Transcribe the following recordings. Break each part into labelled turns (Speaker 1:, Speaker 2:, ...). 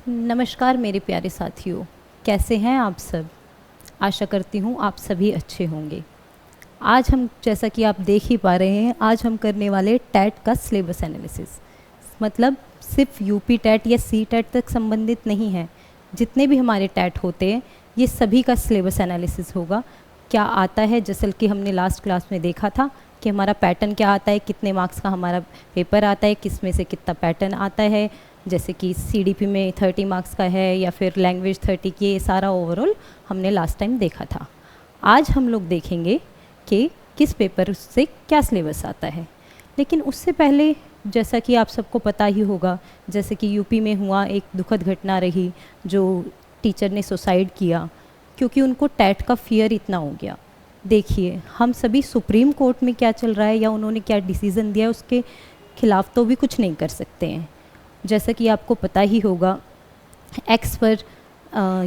Speaker 1: नमस्कार मेरे प्यारे साथियों, कैसे हैं आप सब। आशा करती हूँ आप सभी अच्छे होंगे। आज हम, जैसा कि आप देख ही पा रहे हैं, आज हम करने वाले टैट का सिलेबस एनालिसिस। मतलब सिर्फ यूपी टैट या सी टैट तक संबंधित नहीं है। जितने भी हमारे टैट होते हैं ये सभी का सिलेबस एनालिसिस होगा। क्या आता है, जैसे कि हमने लास्ट क्लास में देखा था कि हमारा पैटर्न क्या आता है, कितने मार्क्स का हमारा पेपर आता है, किस में से कितना पैटर्न आता है, जैसे कि सीडीपी में 30 मार्क्स का है या फिर लैंग्वेज 30 की, ये सारा ओवरऑल हमने लास्ट टाइम देखा था। आज हम लोग देखेंगे कि किस पेपर से क्या सिलेबस आता है। लेकिन उससे पहले, जैसा कि आप सबको पता ही होगा, जैसे कि यूपी में हुआ एक दुखद घटना रही, जो टीचर ने सुसाइड किया क्योंकि उनको टैट का फियर इतना हो गया। देखिए, हम सभी सुप्रीम कोर्ट में क्या चल रहा है या उन्होंने क्या डिसीज़न दिया है उसके खिलाफ तो भी कुछ नहीं कर सकते हैं। जैसा कि आपको पता ही होगा, एक्स पर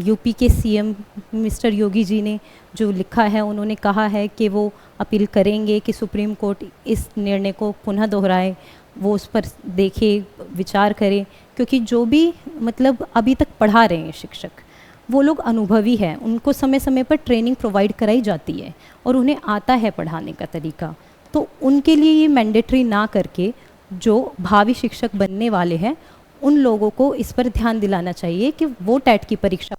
Speaker 1: यूपी के सीएम मिस्टर योगी जी ने जो लिखा है, उन्होंने कहा है कि वो अपील करेंगे कि सुप्रीम कोर्ट इस निर्णय को पुनः दोहराए, वो उस पर देखे, विचार करे। क्योंकि जो भी मतलब अभी तक पढ़ा रहे हैं शिक्षक, वो लोग अनुभवी हैं, उनको समय समय पर ट्रेनिंग प्रोवाइड कराई जाती है और उन्हें आता है पढ़ाने का तरीका। तो उनके लिए ये मैंडेटरी ना करके जो भावी शिक्षक बनने वाले हैं उन लोगों को इस पर ध्यान दिलाना चाहिए कि वो टैट की परीक्षा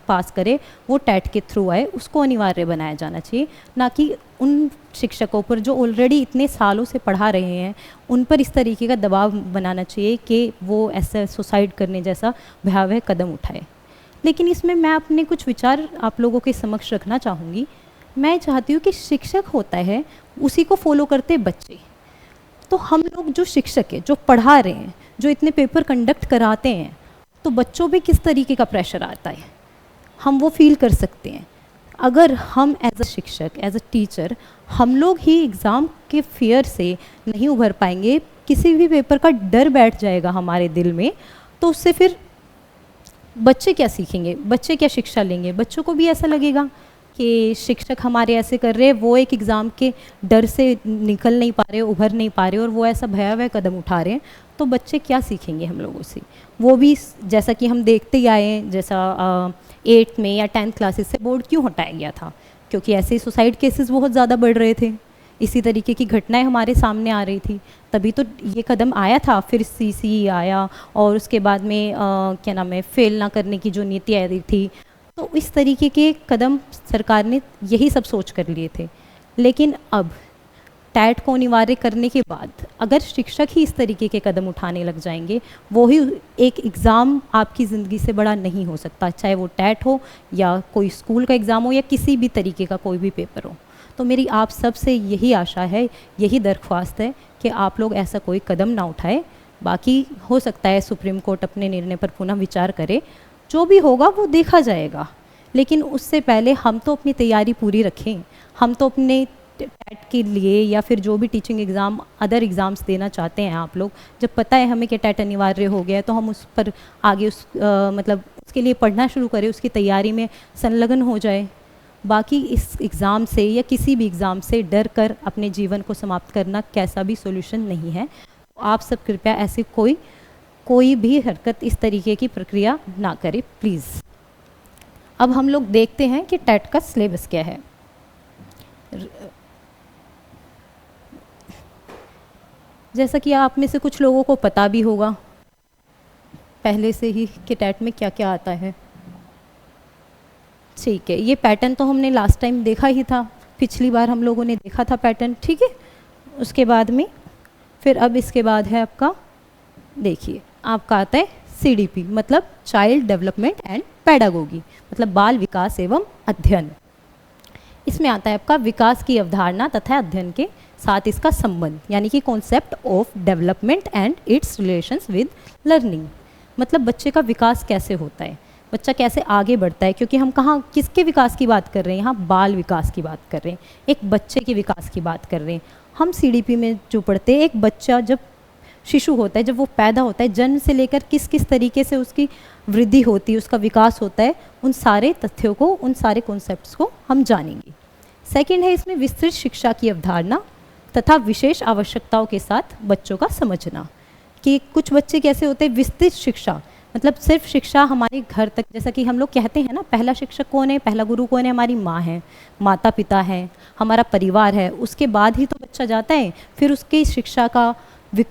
Speaker 1: पास करे, वो टैट के थ्रू आए, उसको अनिवार्य बनाया जाना चाहिए। ना कि उन शिक्षकों पर जो ऑलरेडी इतने सालों से पढ़ा रहे हैं उन पर इस तरीके का दबाव बनाना चाहिए कि वो ऐसा सुसाइड करने जैसा भयावह कदम उठाए। लेकिन इसमें मैं अपने कुछ विचार आप लोगों के समक्ष रखना चाहूँगी। मैं चाहती हूँ कि शिक्षक होता है, उसी को फॉलो करते बच्चे। तो हम लोग जो शिक्षक है, जो पढ़ा रहे हैं, जो इतने पेपर कंडक्ट कराते हैं, तो बच्चों पे किस तरीके का प्रेशर आता है हम वो फील कर सकते हैं। अगर हम एज अ शिक्षक, एज अ टीचर, हम लोग ही एग्ज़ाम के फियर से नहीं उभर पाएंगे, किसी भी पेपर का डर बैठ जाएगा हमारे दिल में, तो उससे फिर बच्चे क्या सीखेंगे, बच्चे क्या शिक्षा लेंगे। बच्चों को भी ऐसा लगेगा कि शिक्षक हमारे ऐसे कर रहे हैं, वो एक एग्ज़ाम के डर से निकल नहीं पा रहे, उभर नहीं पा रहे और वो ऐसा भयावह कदम उठा रहे हैं, तो बच्चे क्या सीखेंगे हम लोगों से। वो भी जैसा कि हम देखते ही आए हैं, जैसा 8th में या 10th क्लासेस से बोर्ड क्यों हटाया गया था, क्योंकि ऐसे ही सुसाइड केसेस बहुत ज़्यादा बढ़ रहे थे, इसी तरीके की घटनाएं हमारे सामने आ रही थी, तभी तो ये कदम आया था। फिर सीसी आया और उसके बाद में क्या नाम है, फेल ना करने की जो नीति आ रही थी। तो इस तरीके के कदम सरकार ने यही सब सोच कर लिए थे। लेकिन अब टैट को अनिवार्य करने के बाद अगर शिक्षक ही इस तरीके के कदम उठाने लग जाएंगे, वो ही एक एग्ज़ाम आपकी ज़िंदगी से बड़ा नहीं हो सकता, चाहे वो टैट हो या कोई स्कूल का एग्ज़ाम हो या किसी भी तरीके का कोई भी पेपर हो। तो मेरी आप सब से यही आशा है, यही दरख्वास्त है कि आप लोग ऐसा कोई कदम ना उठाए। बाकी हो सकता है सुप्रीम कोर्ट अपने निर्णय पर पुनः विचार करे, जो भी होगा वो देखा जाएगा। लेकिन उससे पहले हम तो अपनी तैयारी पूरी रखें। हम तो अपने टैट के लिए या फिर जो भी टीचिंग एग्ज़ाम, अदर एग्ज़ाम्स देना चाहते हैं आप लोग, जब पता है हमें कि टैट अनिवार्य हो गया है, तो हम उस पर आगे मतलब उसके लिए पढ़ना शुरू करें, उसकी तैयारी में संलग्न हो जाए। बाकी इस एग्ज़ाम से या किसी भी एग्ज़ाम से डर कर अपने जीवन को समाप्त करना कैसा भी सॉल्यूशन नहीं है। आप सब कृपया ऐसी कोई भी हरकत, इस तरीके की प्रक्रिया ना करें प्लीज़। अब हम लोग देखते हैं कि टैट का सिलेबस क्या है। जैसा कि आप में से कुछ लोगों को पता भी होगा पहले से ही कि टैट में क्या क्या आता है। ठीक है, ये पैटर्न तो हमने लास्ट टाइम देखा ही था, पिछली बार हम लोगों ने देखा था पैटर्न, ठीक है। उसके बाद में फिर अब इसके बाद है आपका, देखिए आपका आता है सीडीपी, मतलब चाइल्ड डेवलपमेंट एंड पेडागोगी, मतलब बाल विकास एवं अध्ययन। इसमें आता है आपका विकास की अवधारणा तथा अध्ययन के साथ इसका संबंध, यानी कि concept of development and it's relations with learning, मतलब बच्चे का विकास कैसे होता है, बच्चा कैसे आगे बढ़ता है। क्योंकि हम कहाँ किसके विकास की बात कर रहे हैं, यहाँ बाल विकास की बात कर रहे हैं, एक बच्चे के विकास की बात कर रहे हैं। हम सीडीपी में जो पढ़ते हैं, एक बच्चा जब शिशु होता है, जब वो पैदा होता है, जन्म से लेकर किस किस तरीके से उसकी वृद्धि होती है, उसका विकास होता है, उन सारे तथ्यों को, उन सारे कॉन्सेप्ट्स को हम जानेंगे। सेकंड है इसमें विस्तृत शिक्षा की अवधारणा तथा विशेष आवश्यकताओं के साथ बच्चों का समझना, कि कुछ बच्चे कैसे होते हैं, विस्तृत शिक्षा मतलब सिर्फ शिक्षा हमारे घर तक, जैसा कि हम लोग कहते हैं ना, पहला शिक्षक कौन है, पहला गुरु कौन है, हमारी माँ है, माता पिता है, हमारा परिवार है, उसके बाद ही तो बच्चा जाता है, फिर उसकी शिक्षा का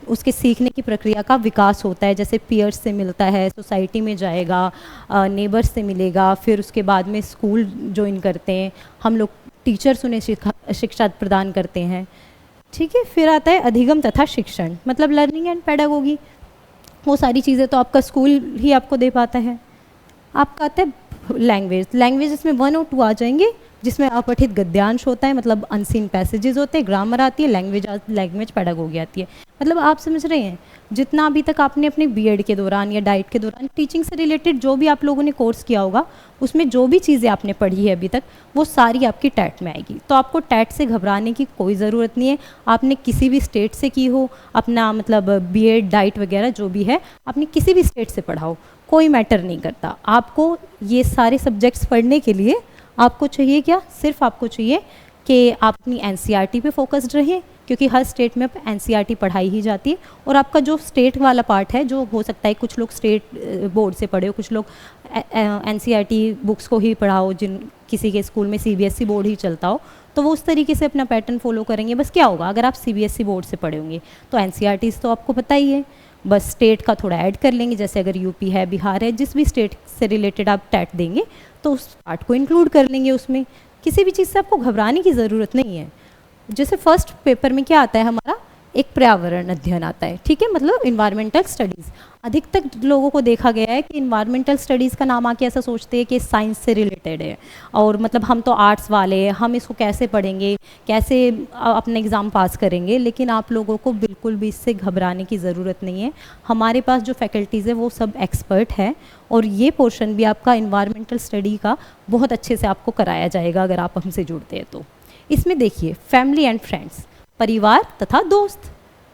Speaker 1: उसके सीखने की प्रक्रिया का विकास होता है, जैसे पीयर्स से मिलता है, सोसाइटी में जाएगा, नेबर्स से मिलेगा, फिर उसके बाद में स्कूल ज्वाइन करते हैं हम लोग, टीचर्स उन्हें शिक्षा प्रदान करते हैं, ठीक है। फिर आता है अधिगम तथा शिक्षण, मतलब लर्निंग एंड पेडागोगी, वो सारी चीज़ें तो आपका स्कूल ही आपको दे पाता है। आपका आता है लैंग्वेज, लैंग्वेज इसमें 1 और 2 आ जाएंगे, जिसमें अपठित गद्यांश होता है, मतलब अनसीन पैसेजेस होते हैं, ग्रामर आती है, लैंग्वेज पेडागोगी आती है। मतलब आप समझ रहे हैं, जितना अभी तक आपने अपने बीएड के दौरान या डाइट के दौरान टीचिंग से रिलेटेड जो भी आप लोगों ने कोर्स किया होगा, उसमें जो भी चीज़ें आपने पढ़ी है अभी तक, वो सारी आपकी टैट में आएगी। तो आपको टैट से घबराने की कोई ज़रूरत नहीं है। आपने किसी भी स्टेट से की हो अपना, मतलब बीएड डाइट वगैरह जो भी है, आपने किसी भी स्टेट से पढ़ा हो, कोई मैटर नहीं करता। आपको ये सारे सब्जेक्ट्स पढ़ने के लिए आपको चाहिए क्या, सिर्फ आपको चाहिए कि आप अपनी एनसीईआरटी पे फोकस्ड रहें, क्योंकि हर स्टेट में एनसीईआरटी पढ़ाई ही जाती है। और आपका जो स्टेट वाला पार्ट है, जो हो सकता है कुछ लोग स्टेट बोर्ड से पढ़े हो, कुछ लोग एनसीईआरटी बुक्स को ही पढ़ाओ, जिन किसी के स्कूल में सीबीएसई बोर्ड ही चलता हो, तो वो उस तरीके से अपना पैटर्न फॉलो करेंगे। बस क्या होगा, अगर आप सीबीएसई बोर्ड से पढ़े होंगे तो एनसीईआरटीज़ तो आपको पता ही है, बस स्टेट का थोड़ा ऐड कर लेंगे, जैसे अगर यूपी है, बिहार है, जिस भी स्टेट से रिलेटेड आप टैट देंगे तो उस पार्ट को इंक्लूड कर लेंगे उसमें। किसी भी चीज़ से आपको घबराने की ज़रूरत नहीं है। जैसे फर्स्ट पेपर में क्या आता है हमारा, एक पर्यावरण अध्ययन आता है, ठीक है, मतलब इन्वायरमेंटल स्टडीज़। अधिकतर लोगों को देखा गया है कि इन्वायरमेंटल स्टडीज़ का नाम आके ऐसा सोचते हैं कि साइंस से रिलेटेड है, और मतलब हम तो आर्ट्स वाले हैं, हम इसको कैसे पढ़ेंगे, कैसे अपने एग्ज़ाम पास करेंगे। लेकिन आप लोगों को बिल्कुल भी इससे घबराने की ज़रूरत नहीं है। हमारे पास जो फैकल्टीज़ है वो सब एक्सपर्ट है, और ये पोर्शन भी आपका इन्वायरमेंटल स्टडी का बहुत अच्छे से आपको कराया जाएगा अगर आप हमसे जुड़ते हैं तो। इसमें देखिए, फैमिली एंड फ्रेंड्स, परिवार तथा दोस्त।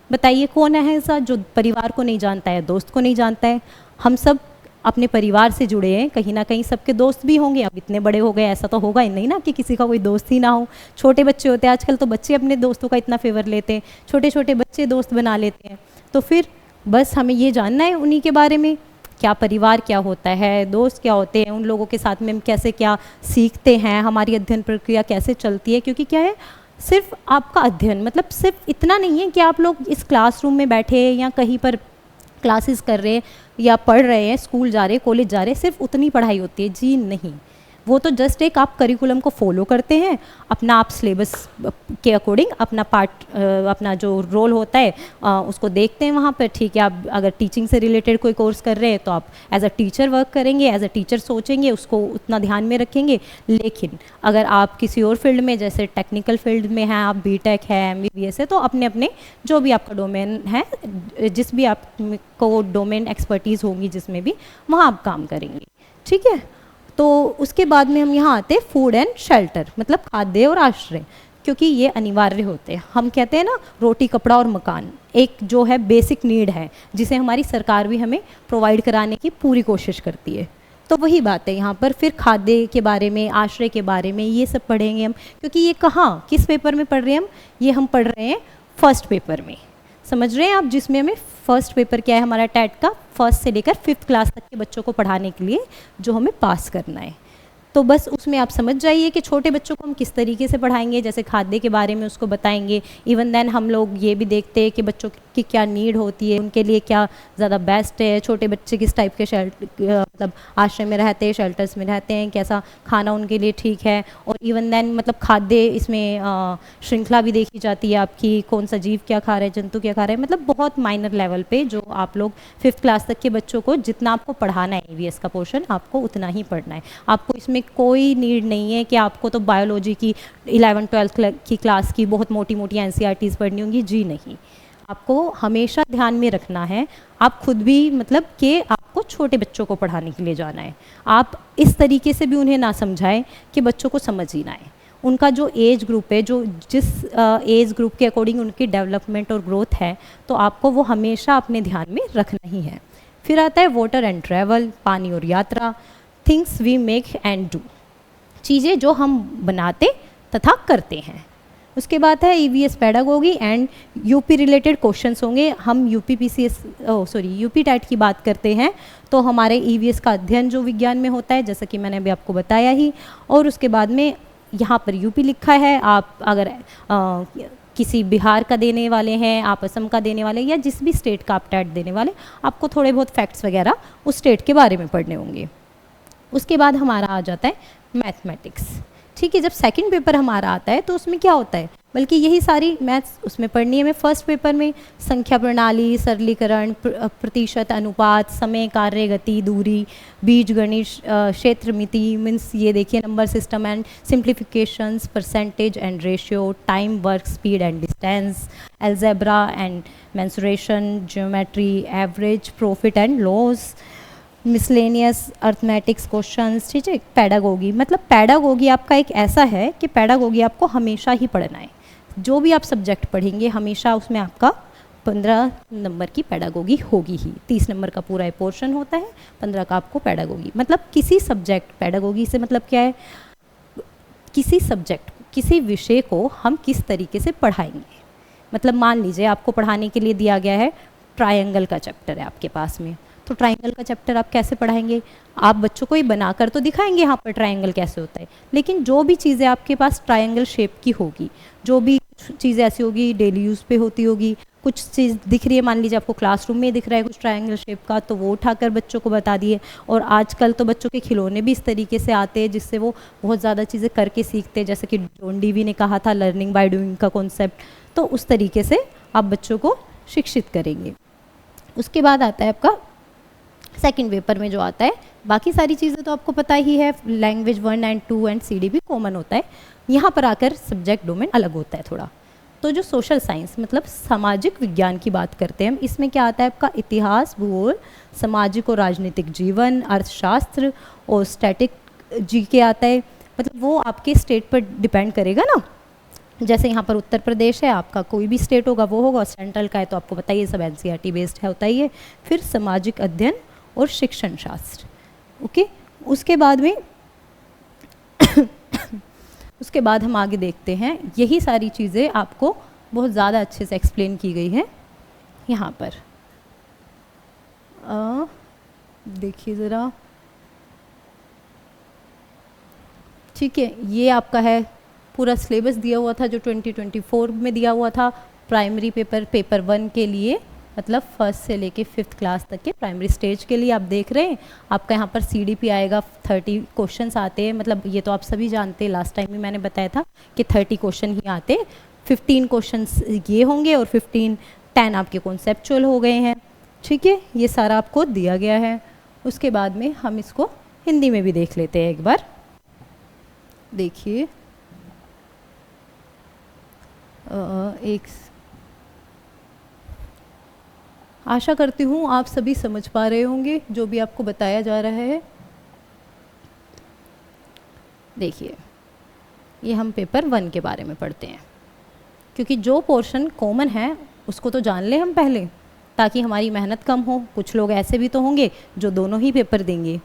Speaker 1: बताइए कौन है ऐसा जो परिवार को नहीं जानता है, दोस्त को नहीं जानता है। हम सब अपने परिवार से जुड़े हैं, कहीं ना कहीं सबके दोस्त भी होंगे। अब इतने बड़े हो गए, ऐसा तो होगा ही नहीं ना कि किसी का कोई दोस्त ही ना हो। छोटे बच्चे होते हैं आजकल, तो बच्चे अपने दोस्तों का इतना फेवर लेते हैं, छोटे छोटे बच्चे दोस्त बना लेते हैं। तो फिर बस हमें ये जानना है उन्हीं के बारे में, क्या परिवार क्या होता है, दोस्त क्या होते हैं, उन लोगों के साथ में हम कैसे क्या सीखते हैं, हमारी अध्ययन प्रक्रिया कैसे चलती है। क्योंकि क्या है, सिर्फ आपका अध्ययन मतलब सिर्फ इतना नहीं है कि आप लोग इस क्लासरूम में बैठे या कहीं पर क्लासेस कर रहे हैं या पढ़ रहे हैं, स्कूल जा रहे हैं, कॉलेज जा रहे हैं, सिर्फ उतनी पढ़ाई होती है। जी नहीं, वो तो जस्ट एक आप करिकुलम को फॉलो करते हैं, अपना आप सिलेबस के अकॉर्डिंग अपना पार्ट, अपना जो रोल होता है उसको देखते हैं वहाँ पर। ठीक है, आप अगर टीचिंग से रिलेटेड कोई कोर्स कर रहे हैं तो आप एज अ टीचर वर्क करेंगे, एज अ टीचर सोचेंगे, उसको उतना ध्यान में रखेंगे। लेकिन अगर आप किसी और फील्ड में, जैसे टेक्निकल फील्ड में हैं, आप बीटेक है, एमबीबीएस है, तो अपने अपने जो भी आपका डोमेन है, जिस भी आपको डोमेन एक्सपर्टीज़ होगी जिसमें भी, वहाँ आप काम करेंगे। ठीक है, तो उसके बाद में हम यहाँ आते हैं फूड एंड शेल्टर, मतलब खाद्य और आश्रय, क्योंकि ये अनिवार्य होते हैं। हम कहते हैं ना, रोटी कपड़ा और मकान एक जो है बेसिक नीड है, जिसे हमारी सरकार भी हमें प्रोवाइड कराने की पूरी कोशिश करती है। तो वही बात है यहाँ पर। फिर खाद्य के बारे में, आश्रय के बारे में, ये सब पढ़ेंगे हम। क्योंकि ये कहाँ, किस पेपर में पढ़ रहे हैं हम, ये हम पढ़ रहे हैं फर्स्ट पेपर में। समझ रहे हैं आप, जिसमें हमें फर्स्ट पेपर क्या है हमारा टैट का, फर्स्ट से लेकर 5th क्लास तक के बच्चों को पढ़ाने के लिए जो हमें पास करना है। तो बस उसमें आप समझ जाइए कि छोटे बच्चों को हम किस तरीके से पढ़ाएंगे। जैसे खाद्य के बारे में उसको बताएंगे। इवन देन हम लोग ये भी देखते हैं कि बच्चों की क्या नीड होती है, उनके लिए क्या ज़्यादा बेस्ट है, छोटे बच्चे किस टाइप के मतलब आश्रय में रहते हैं, शेल्टर्स में रहते हैं, कैसा खाना उनके लिए ठीक है। और इवन देन मतलब खाद्य, इसमें श्रृंखला भी देखी जाती है आपकी, कौन सा जीव क्या खा रहा है, जंतु क्या खा रहे हैं। मतलब बहुत माइनर लेवल पे जो आप लोग 5th क्लास तक के बच्चों को जितना आपको पढ़ाना है ईवीएस का पोर्शन, आपको उतना ही पढ़ना है। आपको इसमें कोई नीड नहीं है कि आपको तो बायोलॉजी की 11th-12th की क्लास की बहुत मोटी मोटी एनसीईआरटीज़ पढ़नी होंगी। जी नहीं, आपको हमेशा ध्यान में रखना है, आप खुद भी मतलब कि आपको छोटे बच्चों को पढ़ाने के लिए जाना है। आप इस तरीके से भी उन्हें ना समझाएं कि बच्चों को समझ ही ना आए। उनका जो एज ग्रुप है, जो जिस एज ग्रुप के अकॉर्डिंग उनकी डेवलपमेंट और ग्रोथ है, तो आपको वो हमेशा अपने ध्यान में रखना ही है। फिर आता है वाटर एंड ट्रैवल, पानी और यात्रा, things we make and do, चीज़ें जो हम बनाते तथा करते हैं। उसके बाद है EVS pedagogy and UP related questions होंगे। हम यूपी टैट की बात करते हैं तो हमारे ईवीएस का अध्ययन जो विज्ञान में होता है, जैसा कि मैंने अभी आपको बताया ही। और उसके बाद में यहाँ पर यूपी लिखा है, आप अगर किसी बिहार का देने वाले हैं, आप असम का देने वाले, या जिस भी स्टेट का आप टैट देने वाले, आपको थोड़े बहुत फैक्ट्स वगैरह उस स्टेट के बारे में पढ़ने होंगे। उसके बाद हमारा आ जाता है मैथमेटिक्स। ठीक है, जब सेकंड पेपर हमारा आता है तो उसमें क्या होता है, बल्कि यही सारी मैथ्स उसमें पढ़नी है। मैं फर्स्ट पेपर में संख्या प्रणाली, सरलीकरण, प्रतिशत, अनुपात, समय, कार्य, गति, दूरी, बीजगणित, क्षेत्र मिति, मीन्स ये देखिए number system and simplifications, percentage and ratio, time, work, speed and distance, algebra and mensuration, geometry, average, profit and loss, miscellaneous arithmetics questions. ठीक है, पैडागोगी, मतलब पैडागोगी आपका एक ऐसा है कि पैडागोगी आपको हमेशा ही पढ़ना है। जो भी आप सब्जेक्ट पढ़ेंगे हमेशा उसमें आपका 15 नंबर की पैडागोगी होगी ही। 30 नंबर का पूरा पोर्शन होता है, 15 का आपको पैडागोगी। मतलब किसी सब्जेक्ट, पैडागोगी से मतलब क्या है, किसी सब्जेक्ट, किसी विषय को हम किस तरीके से पढ़ाएंगे। मतलब मान लीजिए आपको पढ़ाने के लिए दिया गया है ट्रायंगल का चैप्टर है आपके पास में, तो ट्रायंगल का चैप्टर आप कैसे पढ़ाएंगे, आप बच्चों को ये बनाकर तो दिखाएंगे यहाँ पर ट्रायंगल कैसे होता है, लेकिन जो भी चीज़ें आपके पास ट्रायंगल शेप की होगी, जो भी चीज़ें ऐसी होगी डेली यूज़ पे होती होगी, कुछ चीज़ दिख रही है, मान लीजिए आपको क्लासरूम में दिख रहा है कुछ ट्रायंगल शेप का, तो वो उठाकर बच्चों को बता दिए। और आजकल तो बच्चों के खिलौने भी इस तरीके से आते हैं जिससे वो बहुत ज़्यादा चीज़ें करके सीखते हैं, जैसे कि जॉन डीवी ने कहा था लर्निंग बाय डूइंग का कॉन्सेप्ट, तो उस तरीके से आप बच्चों को शिक्षित करेंगे। उसके बाद आता है आपका सेकंड पेपर में जो आता है, बाकी सारी चीज़ें तो आपको पता ही है, language 1 and 2 and CDP common होता है। यहाँ पर आकर सब्जेक्ट डोमेन अलग होता है थोड़ा। तो जो सोशल साइंस मतलब सामाजिक विज्ञान की बात करते हैं हम, इसमें क्या आता है आपका इतिहास, भूगोल, सामाजिक और राजनीतिक जीवन, अर्थशास्त्र और स्टैटिक जीके आता है। मतलब वो आपके स्टेट पर डिपेंड करेगा ना, जैसे यहाँ पर उत्तर प्रदेश है, आपका कोई भी स्टेट होगा वो होगा, सेंट्रल का है तो आपको बताइए सब एनसीईआरटी बेस्ड है होता ही है। फिर सामाजिक अध्ययन और शिक्षण शास्त्र। ओके, उसके बाद में उसके बाद हम आगे देखते हैं, यही सारी चीज़ें आपको बहुत ज़्यादा अच्छे से एक्सप्लेन की गई हैं यहाँ पर। देखिए ज़रा, ठीक है, ये आपका है पूरा सिलेबस दिया हुआ था जो 2024 में दिया हुआ था प्राइमरी पेपर 1 के लिए, मतलब फर्स्ट से लेके 5th क्लास तक के प्राइमरी स्टेज के लिए। आप देख रहे हैं आपका यहाँ पर सीडीपी आएगा, 30 क्वेश्चंस आते हैं, मतलब ये तो आप सभी जानते हैं, लास्ट टाइम भी मैंने बताया था कि 30 क्वेश्चन ही आते हैं। 15 क्वेश्चंस ये होंगे और 10 आपके कॉन्सेप्चुअल हो गए हैं। ठीक है, ये सारा आपको दिया गया है। उसके बाद में हम इसको हिंदी में भी देख लेते हैं एक बार। देखिए आशा करती हूँ आप सभी समझ पा रहे होंगे जो भी आपको बताया जा रहा है। देखिए, ये हम पेपर 1 के बारे में पढ़ते हैं, क्योंकि जो पोर्शन कॉमन है उसको तो जान लें हम पहले, ताकि हमारी मेहनत कम हो। कुछ लोग ऐसे भी तो होंगे जो दोनों ही पेपर देंगे,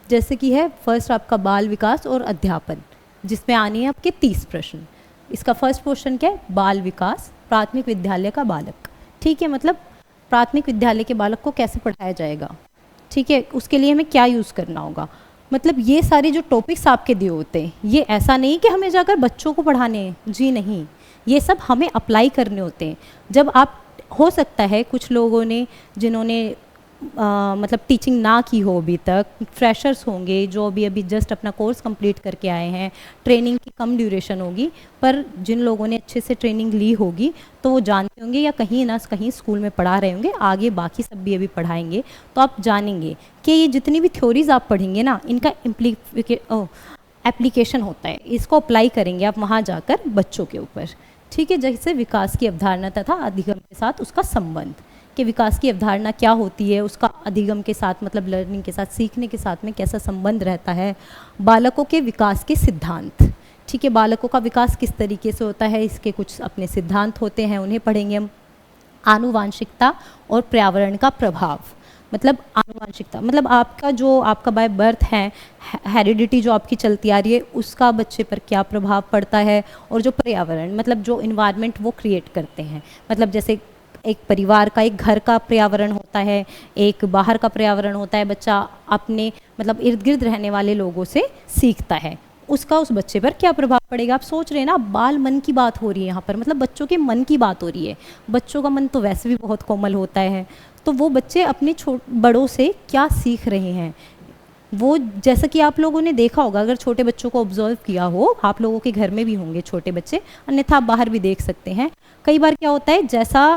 Speaker 1: जैसे कि है फर्स्ट आपका बाल विकास और अध्यापन, जिसमें आनी है आपके 30 प्रश्न। इसका फर्स्ट पोर्शन क्या है, बाल विकास, प्राथमिक विद्यालय का बालक। ठीक है, मतलब प्राथमिक विद्यालय के बालक को कैसे पढ़ाया जाएगा, ठीक है, उसके लिए हमें क्या यूज़ करना होगा। मतलब ये सारे जो टॉपिक्स आपके दिए होते हैं, ये ऐसा नहीं कि हमें जाकर बच्चों को पढ़ाने हैं, जी नहीं, ये सब हमें अप्लाई करने होते हैं। जब आप, हो सकता है कुछ लोगों ने जिन्होंने मतलब टीचिंग ना की हो अभी तक, फ्रेशर्स होंगे जो अभी जस्ट अपना कोर्स कंप्लीट करके आए हैं, ट्रेनिंग की कम ड्यूरेशन होगी, पर जिन लोगों ने अच्छे से ट्रेनिंग ली होगी तो वो जानते होंगे या कहीं ना कहीं स्कूल में पढ़ा रहे होंगे, आगे बाकी सब भी अभी पढ़ाएंगे, तो आप जानेंगे कि ये जितनी भी थ्योरीज आप पढ़ेंगे ना, इनका एप्लीकेशन होता है, इसको अप्लाई करेंगे आप वहाँ जाकर बच्चों के ऊपर। ठीक है, जैसे विकास की अवधारणा तथा अधिगम के साथ उसका संबंध, कि विकास की अवधारणा क्या होती है, उसका अधिगम के साथ मतलब लर्निंग के साथ, सीखने के साथ में कैसा संबंध रहता है। बालकों के विकास के सिद्धांत, ठीक है, बालकों का विकास किस तरीके से होता है, इसके कुछ अपने सिद्धांत होते हैं, उन्हें पढ़ेंगे हम। आनुवांशिकता और पर्यावरण का प्रभाव, मतलब आनुवांशिकता, मतलब आपका जो आपका बाय बर्थ है, हेरिडिटी जो आपकी चलती आ रही है, उसका बच्चे पर क्या प्रभाव पड़ता है, और जो पर्यावरण मतलब जो इन्वायरमेंट वो क्रिएट करते हैं, मतलब जैसे एक परिवार का, एक घर का पर्यावरण होता है, एक बाहर का पर्यावरण होता है, बच्चा अपने मतलब इर्द गिर्द रहने वाले लोगों से सीखता है, उसका उस बच्चे पर क्या प्रभाव पड़ेगा। आप सोच रहे हैं ना, बाल मन की बात हो रही है यहाँ पर, मतलब बच्चों के मन की बात हो रही है। बच्चों का मन तो वैसे भी बहुत कोमल होता है, तो वो बच्चे अपने बड़ों से क्या सीख रहे हैं, वो जैसा कि आप लोगों ने देखा होगा, अगर छोटे बच्चों को ऑब्जर्व किया हो, आप लोगों के घर में भी होंगे छोटे बच्चे, अन्यथा आप बाहर भी देख सकते हैं। कई बार क्या होता है, जैसा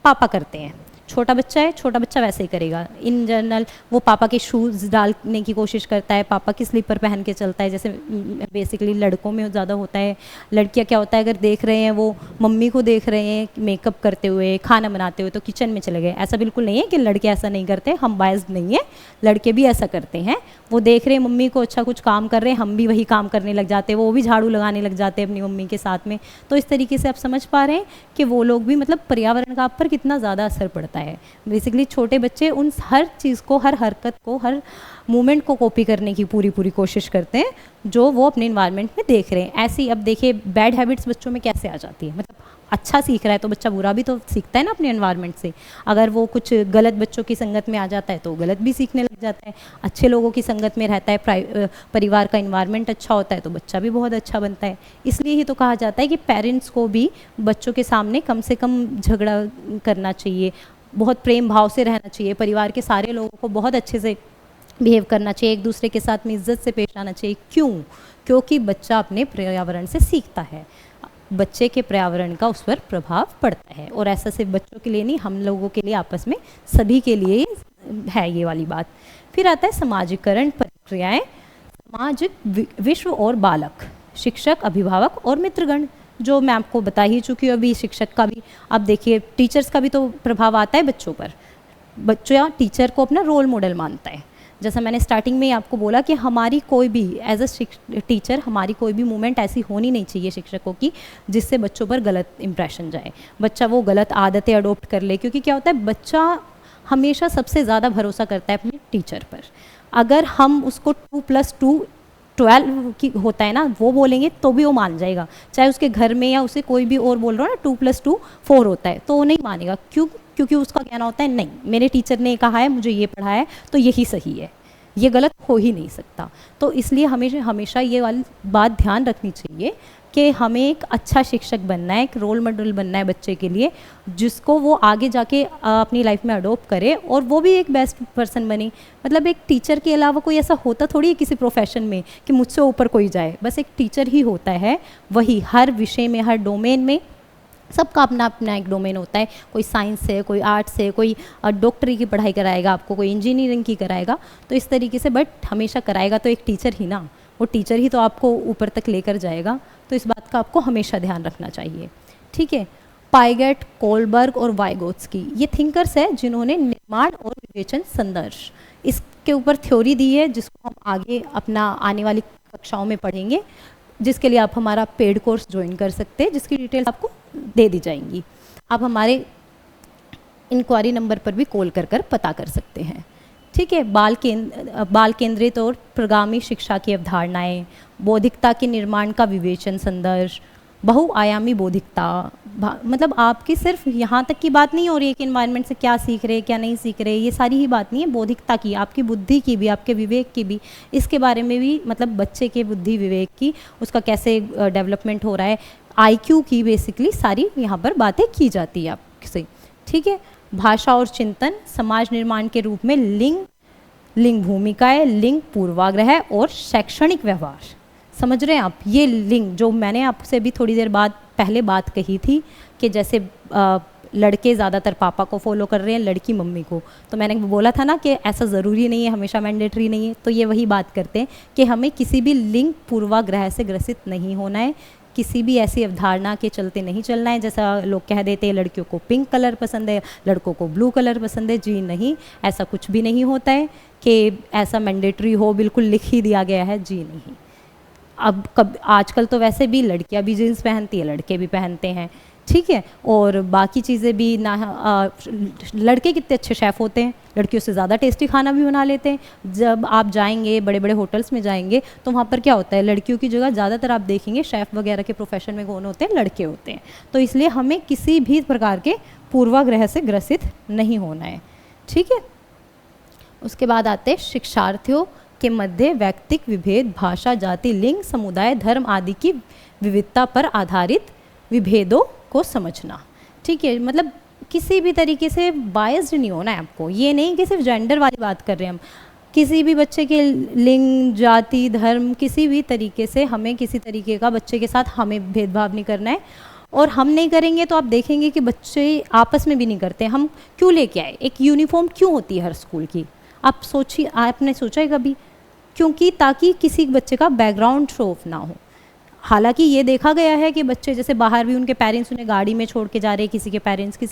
Speaker 1: पापा करते हैं, छोटा बच्चा है, छोटा बच्चा वैसे ही करेगा। इन जनरल वो पापा के शूज़ डालने की कोशिश करता है, पापा की स्लीपर पहन के चलता है, जैसे बेसिकली लड़कों में ज़्यादा होता है। लड़कियां क्या होता है, अगर देख रहे हैं वो मम्मी को देख रहे हैं मेकअप करते हुए, खाना बनाते हुए, तो किचन में चले गए। ऐसा बिल्कुल नहीं है कि लड़के ऐसा नहीं करते, हम बायस्ड नहीं है, लड़के भी ऐसा करते हैं। वो देख रहे हैं मम्मी को अच्छा कुछ काम कर रहे हैं, हम भी वही काम करने लग जाते हैं, वो भी झाड़ू लगाने लग जाते हैं अपनी मम्मी के साथ में। तो इस तरीके से आप समझ पा रहे हैं कि वो लोग भी मतलब पर्यावरण का आप पर कितना ज़्यादा असर पड़ता है। बेसिकली छोटे बच्चे उन हर चीज़ को, हर हरकत को, हर मूवमेंट को कॉपी करने की पूरी कोशिश करते हैं जो वो अपने इन्वायरमेंट में देख रहे हैं। ऐसे ही अब देखिए बैड हैबिट्स बच्चों में कैसे आ जाती है, मतलब अच्छा सीख रहा है तो बच्चा बुरा भी तो सीखता है ना अपने एनवायरनमेंट से। अगर वो कुछ गलत बच्चों की संगत में आ जाता है तो गलत भी सीखने लग जाता है। अच्छे लोगों की संगत में रहता है, परिवार का इन्वायरमेंट अच्छा होता है तो बच्चा भी बहुत अच्छा बनता है। इसलिए ही तो कहा जाता है कि पेरेंट्स को भी बच्चों के सामने कम से कम झगड़ा करना चाहिए, बहुत प्रेम भाव से रहना चाहिए, परिवार के सारे लोगों को बहुत अच्छे से बिहेव करना चाहिए, एक दूसरे के साथ में इज्जत से पेश आना चाहिए। क्यों? क्योंकि बच्चा अपने पर्यावरण से सीखता है, बच्चे के पर्यावरण का उस पर प्रभाव पड़ता है। और ऐसा सिर्फ बच्चों के लिए नहीं, हम लोगों के लिए, आपस में सभी के लिए है ये वाली बात। फिर आता है सामाजिकरण प्रक्रियाएं, सामाजिक विश्व और बालक, शिक्षक, अभिभावक और मित्रगण, जो मैं आपको बता ही चुकी हूँ अभी। शिक्षक का भी, अब देखिए टीचर्स का भी तो प्रभाव आता है बच्चों पर। बच्चा टीचर को अपना रोल मॉडल मानता है। जैसा मैंने स्टार्टिंग में ही आपको बोला कि हमारी कोई भी एज अ टीचर हमारी कोई भी मूवमेंट ऐसी होनी नहीं चाहिए शिक्षकों की जिससे बच्चों पर गलत इंप्रेशन जाए, बच्चा वो गलत आदतें अडोप्ट कर ले। क्योंकि क्या होता है, बच्चा हमेशा सबसे ज़्यादा भरोसा करता है अपने टीचर पर। अगर हम उसको 2+2 12 की होता है ना, वो बोलेंगे तो भी वो मान जाएगा। चाहे उसके घर में या उसे कोई भी और बोल रहा हो ना 2+2 4 होता है, तो वो नहीं मानेगा। क्यों? क्योंकि उसका कहना होता है नहीं, मेरे टीचर ने कहा है, मुझे ये पढ़ाया है तो यही सही है, ये गलत हो ही नहीं सकता। तो इसलिए हमें हमेशा ये वाली बात ध्यान रखनी चाहिए कि हमें एक अच्छा शिक्षक बनना है, एक रोल मॉडल बनना है बच्चे के लिए, जिसको वो आगे जाके अपनी लाइफ में अडोप्ट करे और वो भी एक बेस्ट पर्सन बने। मतलब एक टीचर के अलावा कोई ऐसा होता थोड़ी है किसी प्रोफेशन में कि मुझसे ऊपर कोई जाए, बस एक टीचर ही होता है। वही हर विषय में, हर डोमेन में सबका अपना अपना एक डोमेन होता है। कोई साइंस से, कोई आर्ट्स से, कोई डॉक्टरी की पढ़ाई कराएगा आपको, कोई इंजीनियरिंग की कराएगा, तो इस तरीके से। बट हमेशा कराएगा तो एक टीचर ही ना, वो टीचर ही तो आपको ऊपर तक लेकर जाएगा। तो इस बात का आपको हमेशा ध्यान रखना चाहिए, ठीक है। पाइगेट, कोलबर्ग और वाइगोत्स्की ये थिंकर्स है जिन्होंने निर्माण और विवेचन संदर्श इसके ऊपर थ्योरी दी है, जिसको हम आगे अपना आने वाली कक्षाओं में पढ़ेंगे, जिसके लिए आप हमारा पेड कोर्स ज्वाइन कर सकते हैं, जिसकी डिटेल्स आपको दे दी जाएंगी। आप हमारे इंक्वायरी नंबर पर भी कॉल कर पता कर सकते हैं, ठीक है। बाल केंद्रित और प्रगामी शिक्षा की अवधारणाएं, बौद्धिकता के निर्माण का विवेचन संदर्श, बहुआयामी बौद्धिकता, मतलब आपकी सिर्फ यहाँ तक की बात नहीं हो रही है कि इन्वायरमेंट से क्या सीख रहे क्या नहीं सीख रहे, ये सारी ही बात नहीं है। बौद्धिकता की, आपकी बुद्धि की भी, आपके विवेक की भी, इसके बारे में भी, मतलब बच्चे के बुद्धि विवेक की, उसका कैसे डेवलपमेंट हो रहा है, आईक्यू की, बेसिकली सारी यहाँ पर बातें की जाती है आपसे, ठीक है। भाषा और चिंतन, समाज निर्माण के रूप में लिंग भूमिकाएं, लिंग पूर्वाग्रह और शैक्षणिक व्यवहार, समझ रहे हैं आप। ये लिंग जो मैंने आपसे भी थोड़ी देर बाद पहले बात कही थी कि जैसे लड़के ज़्यादातर पापा को फॉलो कर रहे हैं, लड़की मम्मी को, तो मैंने बोला था ना कि ऐसा ज़रूरी नहीं है, हमेशा मैंडेटरी नहीं है। तो ये वही बात करते हैं कि हमें किसी भी लिंग पूर्वाग्रह से ग्रसित नहीं होना है, किसी भी ऐसी अवधारणा के चलते नहीं चलना है। जैसा लोग कह देते हैं लड़कियों को पिंक कलर पसंद है, लड़कों को ब्लू कलर पसंद है, जी नहीं, ऐसा कुछ भी नहीं होता है कि ऐसा मैंडेटरी हो, बिल्कुल लिख ही दिया गया है, जी नहीं। अब आजकल तो वैसे भी लड़कियां भी जीन्स पहनती है, लड़के भी पहनते हैं, ठीक है। और बाकी चीज़ें भी ना, लड़के कितने अच्छे शेफ़ होते हैं, लड़कियों से ज़्यादा टेस्टी खाना भी बना लेते हैं। जब आप जाएंगे बड़े बड़े होटल्स में जाएंगे तो वहाँ पर क्या होता है, लड़कियों की जगह ज़्यादातर आप देखेंगे शेफ़ वगैरह के प्रोफेशन में कौन होते हैं, लड़के होते हैं। तो इसलिए हमें किसी भी प्रकार के पूर्वाग्रह से ग्रसित नहीं होना है, ठीक है। उसके बाद आते हैं शिक्षार्थियों के मध्य व्यक्तिक विभेद, भाषा, जाति, लिंग, समुदाय, धर्म आदि की विविधता पर आधारित विभेदों को समझना, ठीक है। मतलब किसी भी तरीके से बायस्ड नहीं होना है आपको, ये नहीं कि सिर्फ जेंडर वाली बात कर रहे हैं हम, किसी भी बच्चे के लिंग, जाति, धर्म, किसी भी तरीके से हमें किसी तरीके का बच्चे के साथ हमें भेदभाव नहीं करना है। और हम नहीं करेंगे तो आप देखेंगे कि बच्चे आपस में भी नहीं करते। हम क्यों लेके आए, एक यूनिफॉर्म क्यों होती है हर स्कूल की, आप सोचिए, आपने सोचा है कभी? क्योंकि ताकि किसी बच्चे का बैकग्राउंड शो ऑफ ना हो। हालांकि ये देखा गया है कि बच्चे जैसे बाहर भी उनके पेरेंट्स उन्हें गाड़ी में छोड़ के जा रहे हैं, किसी के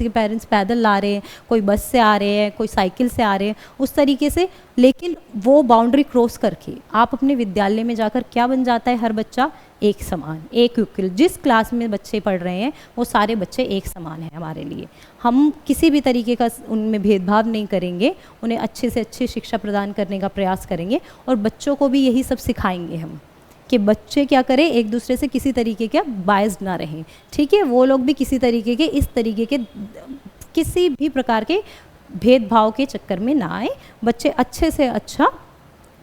Speaker 1: पेरेंट्स पैदल ला रहे हैं, कोई बस से आ रहे हैं, कोई साइकिल से आ रहे हैं, उस तरीके से। लेकिन वो बाउंड्री क्रॉस करके आप अपने विद्यालय में जाकर क्या बन जाता है, हर बच्चा एक समान, एक इक्वल। जिस क्लास में बच्चे पढ़ रहे हैं वो सारे बच्चे एक समान हैं हमारे लिए। हम किसी भी तरीके का उनमें भेदभाव नहीं करेंगे, उन्हें अच्छे से अच्छी शिक्षा प्रदान करने का प्रयास करेंगे। और बच्चों को भी यही सब सिखाएंगे हम कि बच्चे क्या करें, एक दूसरे से किसी तरीके के बायस्ड ना रहें, ठीक है। वो लोग भी किसी तरीके के इस तरीके के किसी भी प्रकार के भेदभाव के चक्कर में ना आए। बच्चे अच्छे से अच्छा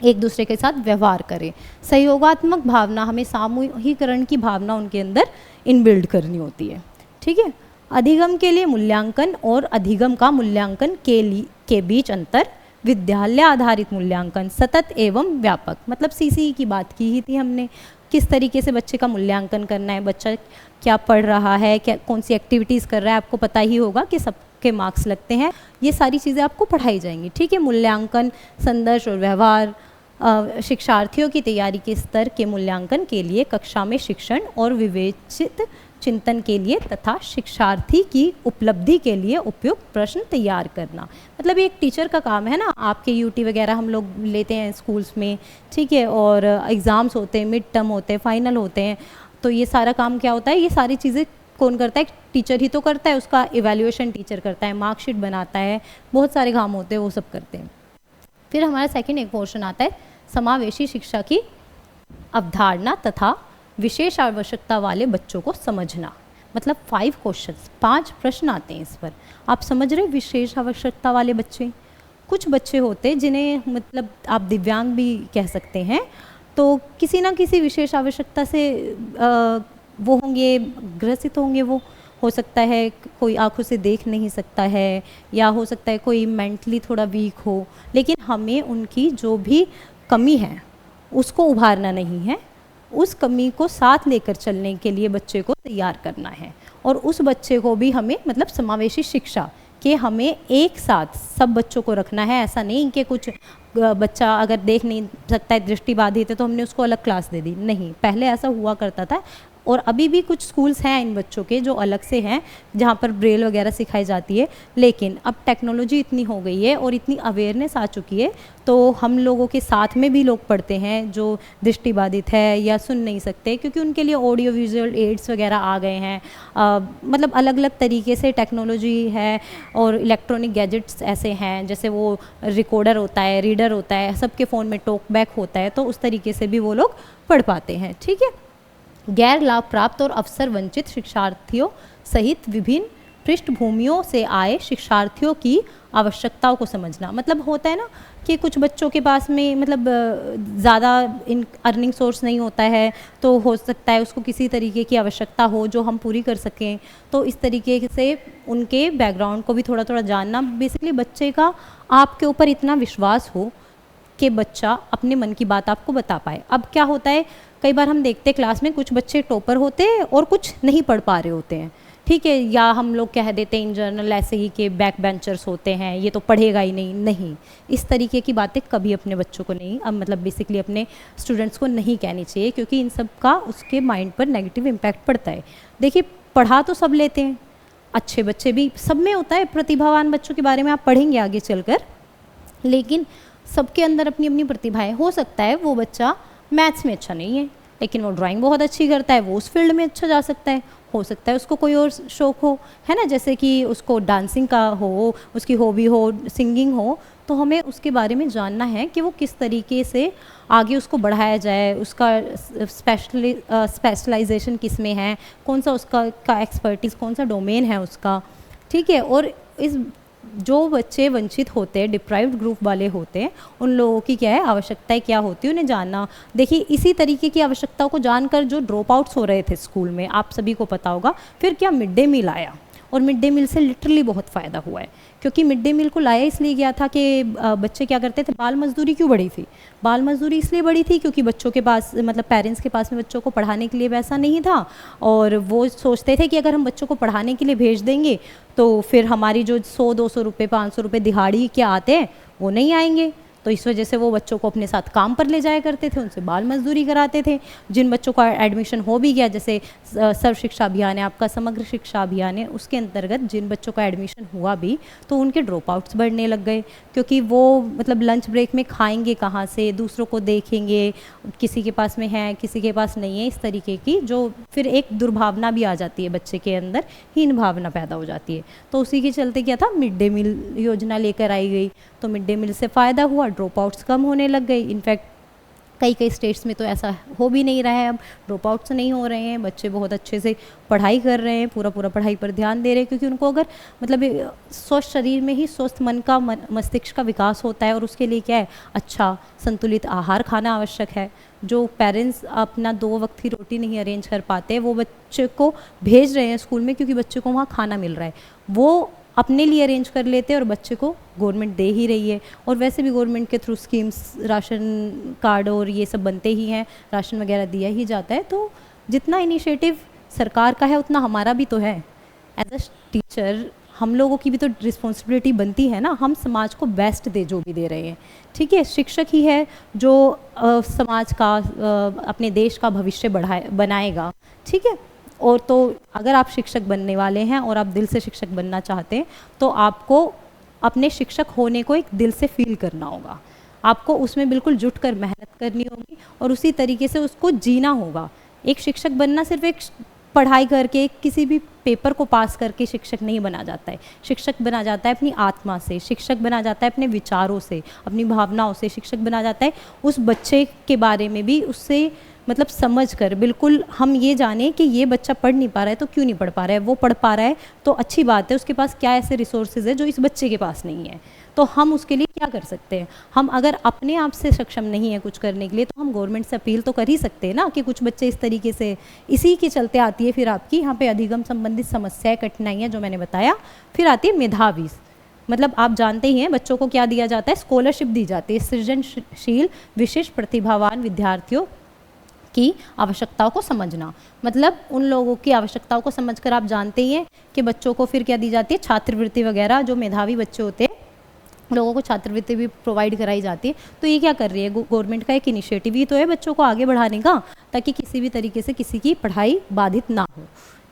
Speaker 1: एक दूसरे के साथ व्यवहार करें। सहयोगात्मक भावना, हमें सामूहिकरण की भावना उनके अंदर इनबिल्ड करनी होती है, ठीक है। अधिगम के लिए मूल्यांकन और अधिगम का मूल्यांकन के बीच अंतर, विद्यालय आधारित मूल्यांकन सतत एवं व्यापक, मतलब सीसीई की बात की ही थी हमने, किस तरीके से बच्चे का मूल्यांकन करना है, बच्चा क्या पढ़ रहा है, क्या कौन सी एक्टिविटीज़ कर रहा है। आपको पता ही होगा कि सबके मार्क्स लगते हैं, ये सारी चीज़ें आपको पढ़ाई जाएंगी, ठीक है। मूल्यांकन, संदर्श और व्यवहार, शिक्षार्थियों की तैयारी के स्तर के मूल्यांकन के लिए कक्षा में शिक्षण और विवेचित चिंतन के लिए तथा शिक्षार्थी की उपलब्धि के लिए उपयुक्त प्रश्न तैयार करना। मतलब ये एक टीचर का काम है ना। आपके यूटी वगैरह हम लोग लेते हैं स्कूल्स में, ठीक है, और एग्ज़ाम्स होते हैं, मिड टर्म होते हैं, फाइनल होते हैं, तो ये सारा काम क्या होता है, ये सारी चीज़ें कौन करता है, टीचर ही तो करता है। उसका इवैल्यूएशन टीचर करता है, मार्कशीट बनाता है, बहुत सारे काम होते हैं, वो सब करते हैं। फिर हमारा सेकेंड एक पोर्शन आता है समावेशी शिक्षा की अवधारणा तथा विशेष आवश्यकता वाले बच्चों को समझना। मतलब 5 क्वेश्चंस, 5 प्रश्न आते हैं इस पर। आप समझ रहे, विशेष आवश्यकता वाले बच्चे, कुछ बच्चे होते हैं जिन्हें मतलब आप दिव्यांग भी कह सकते हैं, तो किसी ना किसी विशेष आवश्यकता से वो होंगे, ग्रसित होंगे। वो हो सकता है कोई आंखों से देख नहीं सकता है, या हो सकता है कोई मेंटली थोड़ा वीक हो, लेकिन हमें उनकी जो भी कमी है उसको उभारना नहीं है, उस कमी को साथ लेकर चलने के लिए बच्चे को तैयार करना है। और उस बच्चे को भी हमें मतलब समावेशी शिक्षा कि हमें एक साथ सब बच्चों को रखना है। ऐसा नहीं कि कुछ बच्चा अगर देख नहीं सकता है, दृष्टिबाधित है, तो हमने उसको अलग क्लास दे दी, नहीं। पहले ऐसा हुआ करता था, और अभी भी कुछ स्कूल्स हैं इन बच्चों के जो अलग से हैं, जहाँ पर ब्रेल वगैरह सिखाई जाती है। लेकिन अब टेक्नोलॉजी इतनी हो गई है और इतनी अवेयरनेस आ चुकी है, तो हम लोगों के साथ में भी लोग पढ़ते हैं जो दृष्टिबाधित है या सुन नहीं सकते, क्योंकि उनके लिए ऑडियो विजुअल एड्स वगैरह आ गए हैं। मतलब अलग अलग तरीके से टेक्नोलॉजी है, और इलेक्ट्रॉनिक गैजेट्स ऐसे हैं, जैसे वो रिकॉर्डर होता है, रीडर होता है, सबके फ़ोन में टॉक बैक होता है, तो उस तरीके से भी वो लोग पढ़ पाते हैं, ठीक है। गैर लाभ प्राप्त और अवसर वंचित शिक्षार्थियों सहित विभिन्न पृष्ठभूमियों से आए शिक्षार्थियों की आवश्यकताओं को समझना। मतलब होता है ना कि कुछ बच्चों के पास में मतलब ज़्यादा इन अर्निंग सोर्स नहीं होता है, तो हो सकता है उसको किसी तरीके की आवश्यकता हो जो हम पूरी कर सकें। तो इस तरीके से उनके बैकग्राउंड को भी थोड़ा थोड़ा जानना, बेसिकली बच्चे का आपके ऊपर इतना विश्वास हो कि बच्चा अपने मन की बात आपको बता पाए। अब क्या होता है, कई बार हम देखते हैं क्लास में कुछ बच्चे टॉपर होते हैं और कुछ नहीं पढ़ पा रहे होते हैं, ठीक है, या हम लोग कह देते हैं इन जनरल ऐसे ही कि बैक बेंचर्स होते हैं, ये तो पढ़ेगा ही नहीं। इस तरीके की बातें कभी अपने बच्चों को नहीं, अब मतलब बेसिकली अपने स्टूडेंट्स को नहीं कहनी चाहिए, क्योंकि इन सब का उसके माइंड पर नेगेटिव इम्पैक्ट पड़ता है। देखिए, पढ़ा तो सब लेते हैं, अच्छे बच्चे भी सब में होता है, प्रतिभावान बच्चों के बारे में आप पढ़ेंगे आगे चलकर, लेकिन सबके अंदर अपनी अपनी प्रतिभाएं। हो सकता है वो बच्चा मैथ्स में अच्छा नहीं है, लेकिन वो ड्राइंग बहुत अच्छी करता है, वो उस फील्ड में अच्छा जा सकता है। हो सकता है उसको कोई और शौक हो, है ना, जैसे कि उसको डांसिंग का हो, उसकी हॉबी हो, सिंगिंग हो, तो हमें उसके बारे में जानना है कि वो किस तरीके से आगे उसको बढ़ाया जाए, उसका स्पेशलाइजेशन किस में है, कौन सा उसका एक्सपर्टीज़, कौन सा डोमेन है उसका, ठीक है। और इस जो बच्चे वंचित होते हैं, डिप्राइव्ड ग्रुप वाले होते हैं, उन लोगों की क्या है, आवश्यकताएं क्या होती है, उन्हें जानना। देखिए इसी तरीके की आवश्यकताओं को जानकर जो ड्रॉप आउट्स हो रहे थे स्कूल में, आप सभी को पता होगा, फिर क्या मिड डे मील आया, और मिड डे मील से लिटरली बहुत फ़ायदा हुआ है। क्योंकि मिड डे मील को लाया इसलिए गया था कि बच्चे क्या करते थे, बाल मजदूरी क्यों बढ़ी थी, बाल मजदूरी इसलिए बढ़ी थी क्योंकि बच्चों के पास, मतलब पेरेंट्स के पास में बच्चों को पढ़ाने के लिए पैसा नहीं था, और वो सोचते थे कि अगर हम बच्चों को पढ़ाने के लिए भेज देंगे तो फिर हमारी जो 100-200 रुपये 500 रुपये दिहाड़ी के आते हैं वो नहीं आएंगे। तो इस वजह से वो बच्चों को अपने साथ काम पर ले जाया करते थे, उनसे बाल मजदूरी कराते थे। जिन बच्चों का एडमिशन हो भी गया, जैसे सर्व शिक्षा अभियान है आपका, समग्र शिक्षा अभियान है, उसके अंतर्गत जिन बच्चों का एडमिशन हुआ भी, तो उनके ड्रॉप आउट्स बढ़ने लग गए, क्योंकि वो मतलब लंच ब्रेक में खाएंगे कहाँ से, दूसरों को देखेंगे, किसी के पास में है किसी के पास नहीं है, इस तरीके की जो फिर एक दुर्भावना भी आ जाती है बच्चे के अंदर, हीन भावना पैदा हो जाती है। तो उसी के चलते क्या था, मिड डे मील योजना लेकर आई गई, तो मिड डे मील से फ़ायदा हुआ, ड्रॉप आउट्स कम होने लग गई। इनफैक्ट कई कई स्टेट्स में तो ऐसा हो भी नहीं रहा है, अब ड्रॉप आउट्स नहीं हो रहे हैं, बच्चे बहुत अच्छे से पढ़ाई कर रहे हैं, पूरा पूरा पढ़ाई पर ध्यान दे रहे हैं, क्योंकि उनको अगर मतलब स्वस्थ शरीर में ही स्वस्थ मन का मस्तिष्क का विकास होता है, और उसके लिए क्या है, अच्छा संतुलित आहार खाना आवश्यक है। जो पेरेंट्स अपना 2 वक्त की रोटी नहीं अरेंज कर पाते, वो बच्चे को भेज रहे हैं स्कूल में क्योंकि बच्चे को वहाँ खाना मिल रहा है, वो अपने लिए अरेंज कर लेते हैं और बच्चे को गवर्नमेंट दे ही रही है। और वैसे भी गवर्नमेंट के थ्रू स्कीम्स, राशन कार्ड और ये सब बनते ही हैं, राशन वगैरह दिया ही जाता है। तो जितना इनिशिएटिव सरकार का है उतना हमारा भी तो है। एज अ टीचर हम लोगों की भी तो रिस्पॉन्सिबिलिटी बनती है ना, हम समाज को बेस्ट दे जो भी दे रहे हैं, ठीक है। शिक्षक ही है जो समाज का, अपने देश का भविष्य बनाएगा, ठीक है। और तो अगर आप शिक्षक बनने वाले हैं और आप दिल से शिक्षक बनना चाहते हैं, तो आपको अपने शिक्षक होने को एक दिल से फील करना होगा, आपको उसमें बिल्कुल जुट कर मेहनत करनी होगी और उसी तरीके से उसको जीना होगा। एक शिक्षक बनना सिर्फ एक पढ़ाई करके, किसी भी पेपर को पास करके शिक्षक नहीं बना जाता है। शिक्षक बना जाता है अपनी आत्मा से, शिक्षक बना जाता है अपने विचारों से, अपनी भावनाओं से। शिक्षक बना जाता है उस बच्चे के बारे में भी उससे मतलब समझ कर, बिल्कुल हम ये जाने कि ये बच्चा पढ़ नहीं पा रहा है तो क्यों नहीं पढ़ पा रहा है, वो पढ़ पा रहा है तो अच्छी बात है, उसके पास क्या ऐसे रिसोर्सेज है जो इस बच्चे के पास नहीं है, तो हम उसके लिए क्या कर सकते हैं। हम अगर अपने आप से सक्षम नहीं है कुछ करने के लिए, तो हम गवर्नमेंट से अपील तो कर ही सकते हैं ना कि कुछ बच्चे इस तरीके से, इसी के चलते आती है फिर आपकी यहाँ पे अधिगम संबंधित समस्याएं, कठिनाइयाँ जो मैंने बताया। फिर आती है मेधावी, मतलब आप जानते ही हैं बच्चों को क्या दिया जाता है, स्कॉलरशिप दी जाती है। सृजनशील विशिष्ट प्रतिभावान विद्यार्थियों की आवश्यकताओं को समझना, मतलब उन लोगों की आवश्यकताओं को समझकर आप जानते ही हैं कि बच्चों को फिर क्या दी जाती है, छात्रवृत्ति वगैरह। जो मेधावी बच्चे होते हैं लोगों को छात्रवृत्ति भी प्रोवाइड कराई जाती है। तो ये क्या कर रही है, गवर्नमेंट का एक इनिशिएटिव ही तो है बच्चों को आगे बढ़ाने का, ताकि किसी भी तरीके से किसी की पढ़ाई बाधित ना हो,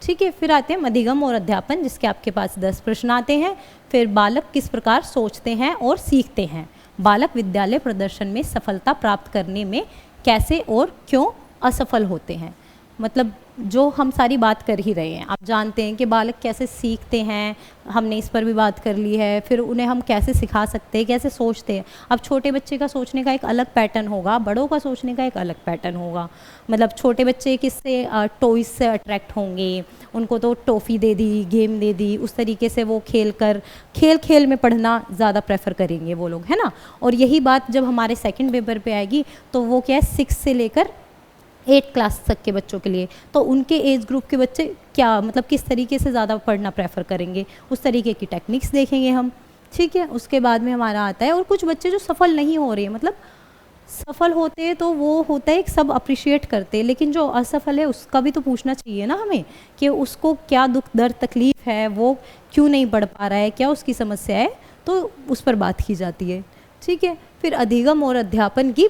Speaker 1: ठीक है। फिर आते हैं अधिगम और अध्यापन, जिसके आपके पास 10 प्रश्न आते हैं। फिर बालक किस प्रकार सोचते हैं और सीखते हैं, बालक विद्यालय प्रदर्शन में सफलता प्राप्त करने में कैसे और क्यों असफल होते हैं, मतलब जो हम सारी बात कर ही रहे हैं। आप जानते हैं कि बालक कैसे सीखते हैं, हमने इस पर भी बात कर ली है। फिर उन्हें हम कैसे सिखा सकते हैं, कैसे सोचते हैं। अब छोटे बच्चे का सोचने का एक अलग पैटर्न होगा, बड़ों का सोचने का एक अलग पैटर्न होगा। मतलब छोटे बच्चे किससे, टॉयज़ से अट्रैक्ट होंगे, उनको तो टॉफ़ी दे दी, गेम दे दी, उस तरीके से वो खेल में पढ़ना ज़्यादा प्रेफर करेंगे वो लोग, है ना। और यही बात जब हमारे सेकेंड पेपर पे आएगी, तो वो क्या है, 6 से लेकर 8 क्लास तक के बच्चों के लिए, तो उनके एज ग्रुप के बच्चे क्या मतलब किस तरीके से ज़्यादा पढ़ना प्रेफर करेंगे, उस तरीके की टेक्निक्स देखेंगे हम, ठीक है। उसके बाद में हमारा आता है, और कुछ बच्चे जो सफल नहीं हो रहे हैं, मतलब सफल होते हैं तो वो होता है, सब अप्रिशिएट करते हैं, लेकिन जो असफल है उसका भी तो पूछना चाहिए ना हमें कि उसको क्या दुख दर्द तकलीफ़ है, वो क्यों नहीं पढ़ पा रहा है, क्या उसकी समस्या है, तो उस पर बात की जाती है, ठीक है। फिर अधिगम और अध्यापन की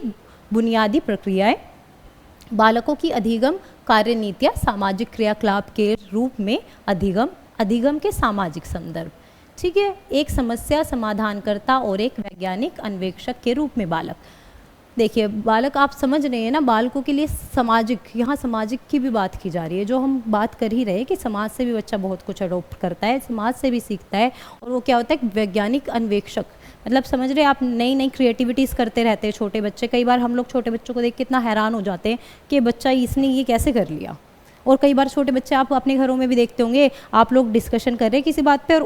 Speaker 1: बुनियादी प्रक्रियाएं, बालकों की अधिगम कार्यनीतियाँ सामाजिक क्रियाकलाप के रूप में अधिगम के सामाजिक संदर्भ, ठीक है। एक समस्या समाधानकर्ता और एक वैज्ञानिक अन्वेषक के रूप में बालक, देखिए बालक, आप समझ रहे हैं ना, बालकों के लिए सामाजिक, यहाँ सामाजिक की भी बात की जा रही है। जो हम बात कर ही रहे हैं कि समाज से भी बच्चा बहुत कुछ अडोप्ट करता है, समाज से भी सीखता है। और वो क्या होता है, वैज्ञानिक अन्वेषक, मतलब समझ रहे हैं आप, नई नई क्रिएटिविटीज़ करते रहते हैं छोटे बच्चे। कई बार हम लोग छोटे बच्चों को देख के इतना हैरान हो जाते हैं कि बच्चा इसने ये कैसे कर लिया। और कई बार छोटे बच्चे, आप अपने घरों में भी देखते होंगे, आप लोग डिस्कशन कर रहे हैं किसी बात पे, और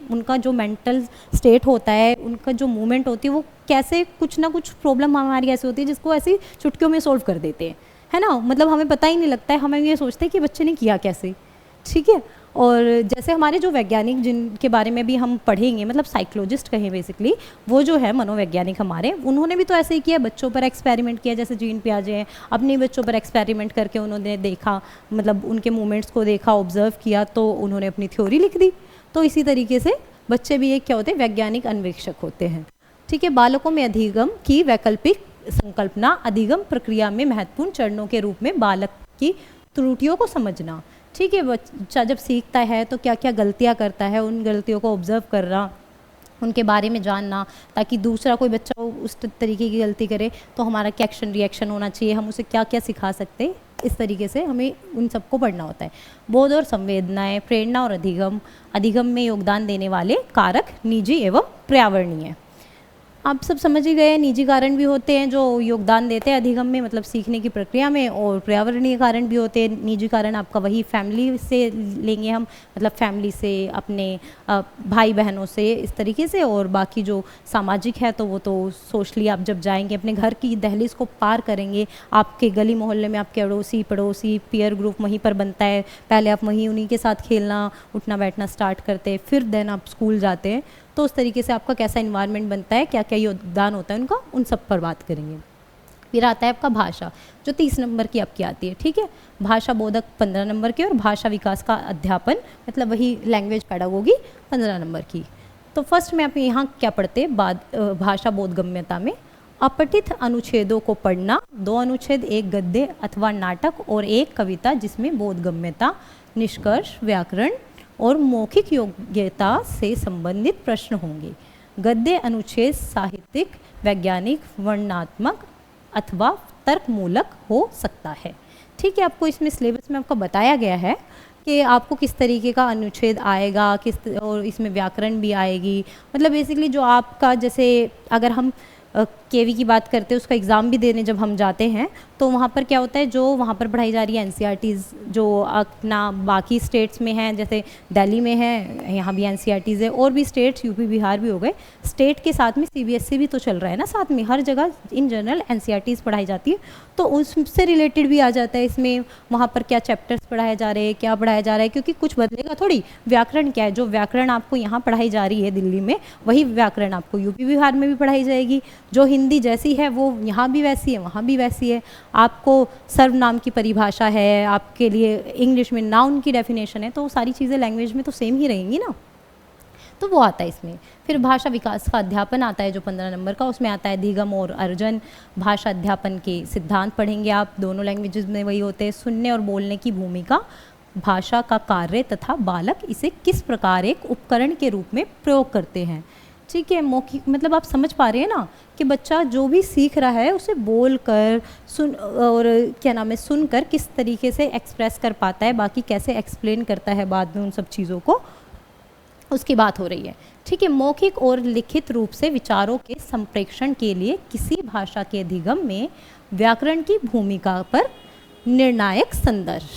Speaker 1: उनका जो मेंटल स्टेट होता है, उनका जो मूवमेंट होती है, वो कैसे कुछ ना कुछ प्रॉब्लम हमारी ऐसी होती है जिसको ऐसी चुटकियों में सोल्व कर देते हैं, है ना। मतलब हमें पता ही नहीं लगता है, हमें ये सोचते हैं कि बच्चे ने किया कैसे, ठीक है। और जैसे हमारे जो वैज्ञानिक जिनके बारे में भी हम पढ़ेंगे, मतलब साइकोलॉजिस्ट कहें बेसिकली, वो जो है मनोवैज्ञानिक हमारे, उन्होंने भी तो ऐसे ही किया, बच्चों पर एक्सपेरिमेंट किया। जैसे जीन पियाजे हैं, अपने बच्चों पर एक्सपेरिमेंट करके उन्होंने देखा, मतलब उनके मूवमेंट्स को देखा, ऑब्जर्व किया, तो उन्होंने अपनी थ्योरी लिख दी। तो इसी तरीके से बच्चे भी एक क्या होते हैं, वैज्ञानिक अन्वेषक होते हैं, ठीक है। बालकों में अधिगम की वैकल्पिक संकल्पना, अधिगम प्रक्रिया में महत्वपूर्ण चरणों के रूप में बालक की त्रुटियों को समझना, ठीक है। बच्चा जब सीखता है तो क्या क्या गलतियां करता है, उन गलतियों को ऑब्जर्व करना, उनके बारे में जानना, ताकि दूसरा कोई बच्चा उस तरीके की गलती करे तो हमारा क्या एक्शन रिएक्शन होना चाहिए, हम उसे क्या क्या सिखा सकते हैं। इस तरीके से हमें उन सबको पढ़ना होता है। बोध और संवेदनाएं, प्रेरणा और अधिगम, अधिगम में योगदान देने वाले कारक निजी एवं पर्यावरणीय। आप सब समझ ही गए, निजी कारण भी होते हैं जो योगदान देते हैं अधिगम में, मतलब सीखने की प्रक्रिया में, और पर्यावरणीय कारण भी होते हैं। निजी कारण आपका वही फैमिली से लेंगे हम, मतलब फैमिली से, अपने भाई बहनों से, इस तरीके से। और बाकी जो सामाजिक है तो वो तो सोशली आप जब जाएंगे, अपने घर की दहलीज को पार करेंगे, आपके गली मोहल्ले में आपके अड़ोसी पड़ोसी पीयर ग्रुप वहीं पर बनता है, पहले आप वहीं उन्हीं के साथ खेलना उठना बैठना स्टार्ट करते हैं, फिर देन आप स्कूल जाते हैं। तो उस तरीके से आपका कैसा इन्वायरमेंट बनता है, क्या क्या योगदान होता है उनका, उन सब पर बात करेंगे। फिर आता है आपका भाषा, जो 30 नंबर की आपकी आती है, ठीक है। भाषा बोधक 15 नंबर की, और भाषा विकास का अध्यापन, मतलब वही लैंग्वेज पेडागोगी 15 नंबर की। तो फर्स्ट में आप यहाँ क्या पढ़ते हैं, भाषा बोधगम्यता में अपठित अनुच्छेदों को पढ़ना, 2 अनुच्छेद, 1 गद्य अथवा नाटक और 1 कविता जिसमें बोधगम्यता, निष्कर्ष, व्याकरण और मौखिक योग्यता से संबंधित प्रश्न होंगे। गद्य अनुच्छेद साहित्यिक, वैज्ञानिक, वर्णनात्मक अथवा तर्कमूलक हो सकता है, ठीक है। आपको इसमें सिलेबस में आपको बताया गया है कि आपको किस तरीके का अनुच्छेद आएगा, और इसमें व्याकरण भी आएगी। मतलब बेसिकली जो आपका, जैसे अगर हम केवी की बात करते हैं, उसका एग्ज़ाम भी देने जब हम जाते हैं तो वहाँ पर क्या होता है, जो वहाँ पर पढ़ाई जा रही है एनसीईआरटीज़, जो अपना बाकी स्टेट्स में हैं, जैसे दिल्ली में है, यहाँ भी एनसीईआरटीज़ है, और भी स्टेट्स यूपी बिहार भी हो गए, स्टेट के साथ में सीबीएसई भी तो चल रहा है ना साथ में, हर जगह इन जनरल एनसीईआरटीज़ पढ़ाई जाती है। तो उससे रिलेटेड भी आ जाता है इसमें, वहाँ पर क्या चैप्टर्स पढ़ाए जा रहे हैं, क्या पढ़ाया जा रहा है, क्योंकि कुछ बदलेगा थोड़ी। व्याकरण क्या है, जो व्याकरण आपको यहाँ पढ़ाई जा रही है दिल्ली में, वही व्याकरण आपको यूपी बिहार में भी पढ़ाई जाएगी। जो हिंदी जैसी है वो यहाँ भी वैसी है, वहाँ भी वैसी है। आपको सर्वनाम की परिभाषा है, आपके लिए इंग्लिश में नाउन की डेफिनेशन है, तो वो सारी चीज़ें लैंग्वेज में तो सेम ही रहेंगी ना, तो वो आता है इसमें। फिर भाषा विकास का अध्यापन आता है जो 15 नंबर का, उसमें आता है अधिगम और अर्जन। भाषा अध्यापन के सिद्धांत पढ़ेंगे आप, दोनों लैंग्वेजेस में वही होते हैं। सुनने और बोलने की भूमिका, भाषा का कार्य तथा बालक इसे किस प्रकार एक उपकरण के रूप में प्रयोग करते हैं, ठीक है। मौखिक, मतलब आप समझ पा रहे हैं ना कि बच्चा जो भी सीख रहा है उसे बोल कर, सुन और क्या नाम है, सुनकर किस तरीके से एक्सप्रेस कर पाता है, बाकी कैसे एक्सप्लेन करता है बाद में उन सब चीज़ों को, उसकी बात हो रही है, ठीक है। मौखिक और लिखित रूप से विचारों के संप्रेषण के लिए किसी भाषा के अधिगम में व्याकरण की भूमिका पर निर्णायक संदर्भ,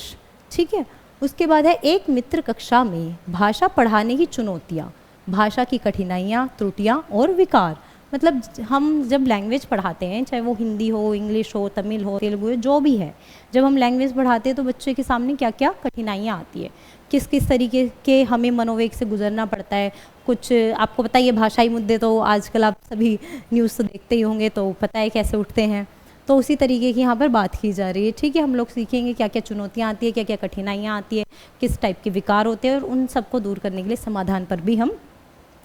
Speaker 1: ठीक है। उसके बाद है एक मित्र कक्षा में भाषा पढ़ाने की चुनौतियाँ, भाषा की कठिनाइयाँ, त्रुटियाँ और विकार। मतलब हम जब लैंग्वेज पढ़ाते हैं, चाहे वो हिंदी हो, इंग्लिश हो, तमिल हो, तेलुगु हो, जो भी है, जब हम लैंग्वेज पढ़ाते हैं तो बच्चे के सामने क्या क्या कठिनाइयाँ आती है, किस किस तरीके के हमें मनोवेग से गुजरना पड़ता है। कुछ आपको पता ही है, भाषाई मुद्दे तो आजकल आप सभी न्यूज़ तो देखते ही होंगे, तो पता है कैसे उठते हैं। तो उसी तरीके की यहाँ पर बात की जा रही है, ठीक है। हम लोग सीखेंगे क्या क्या चुनौतियाँ आती है, क्या क्या कठिनाइयाँ आती है, किस टाइप के विकार होते हैं, और उन सबको दूर करने के लिए समाधान पर भी हम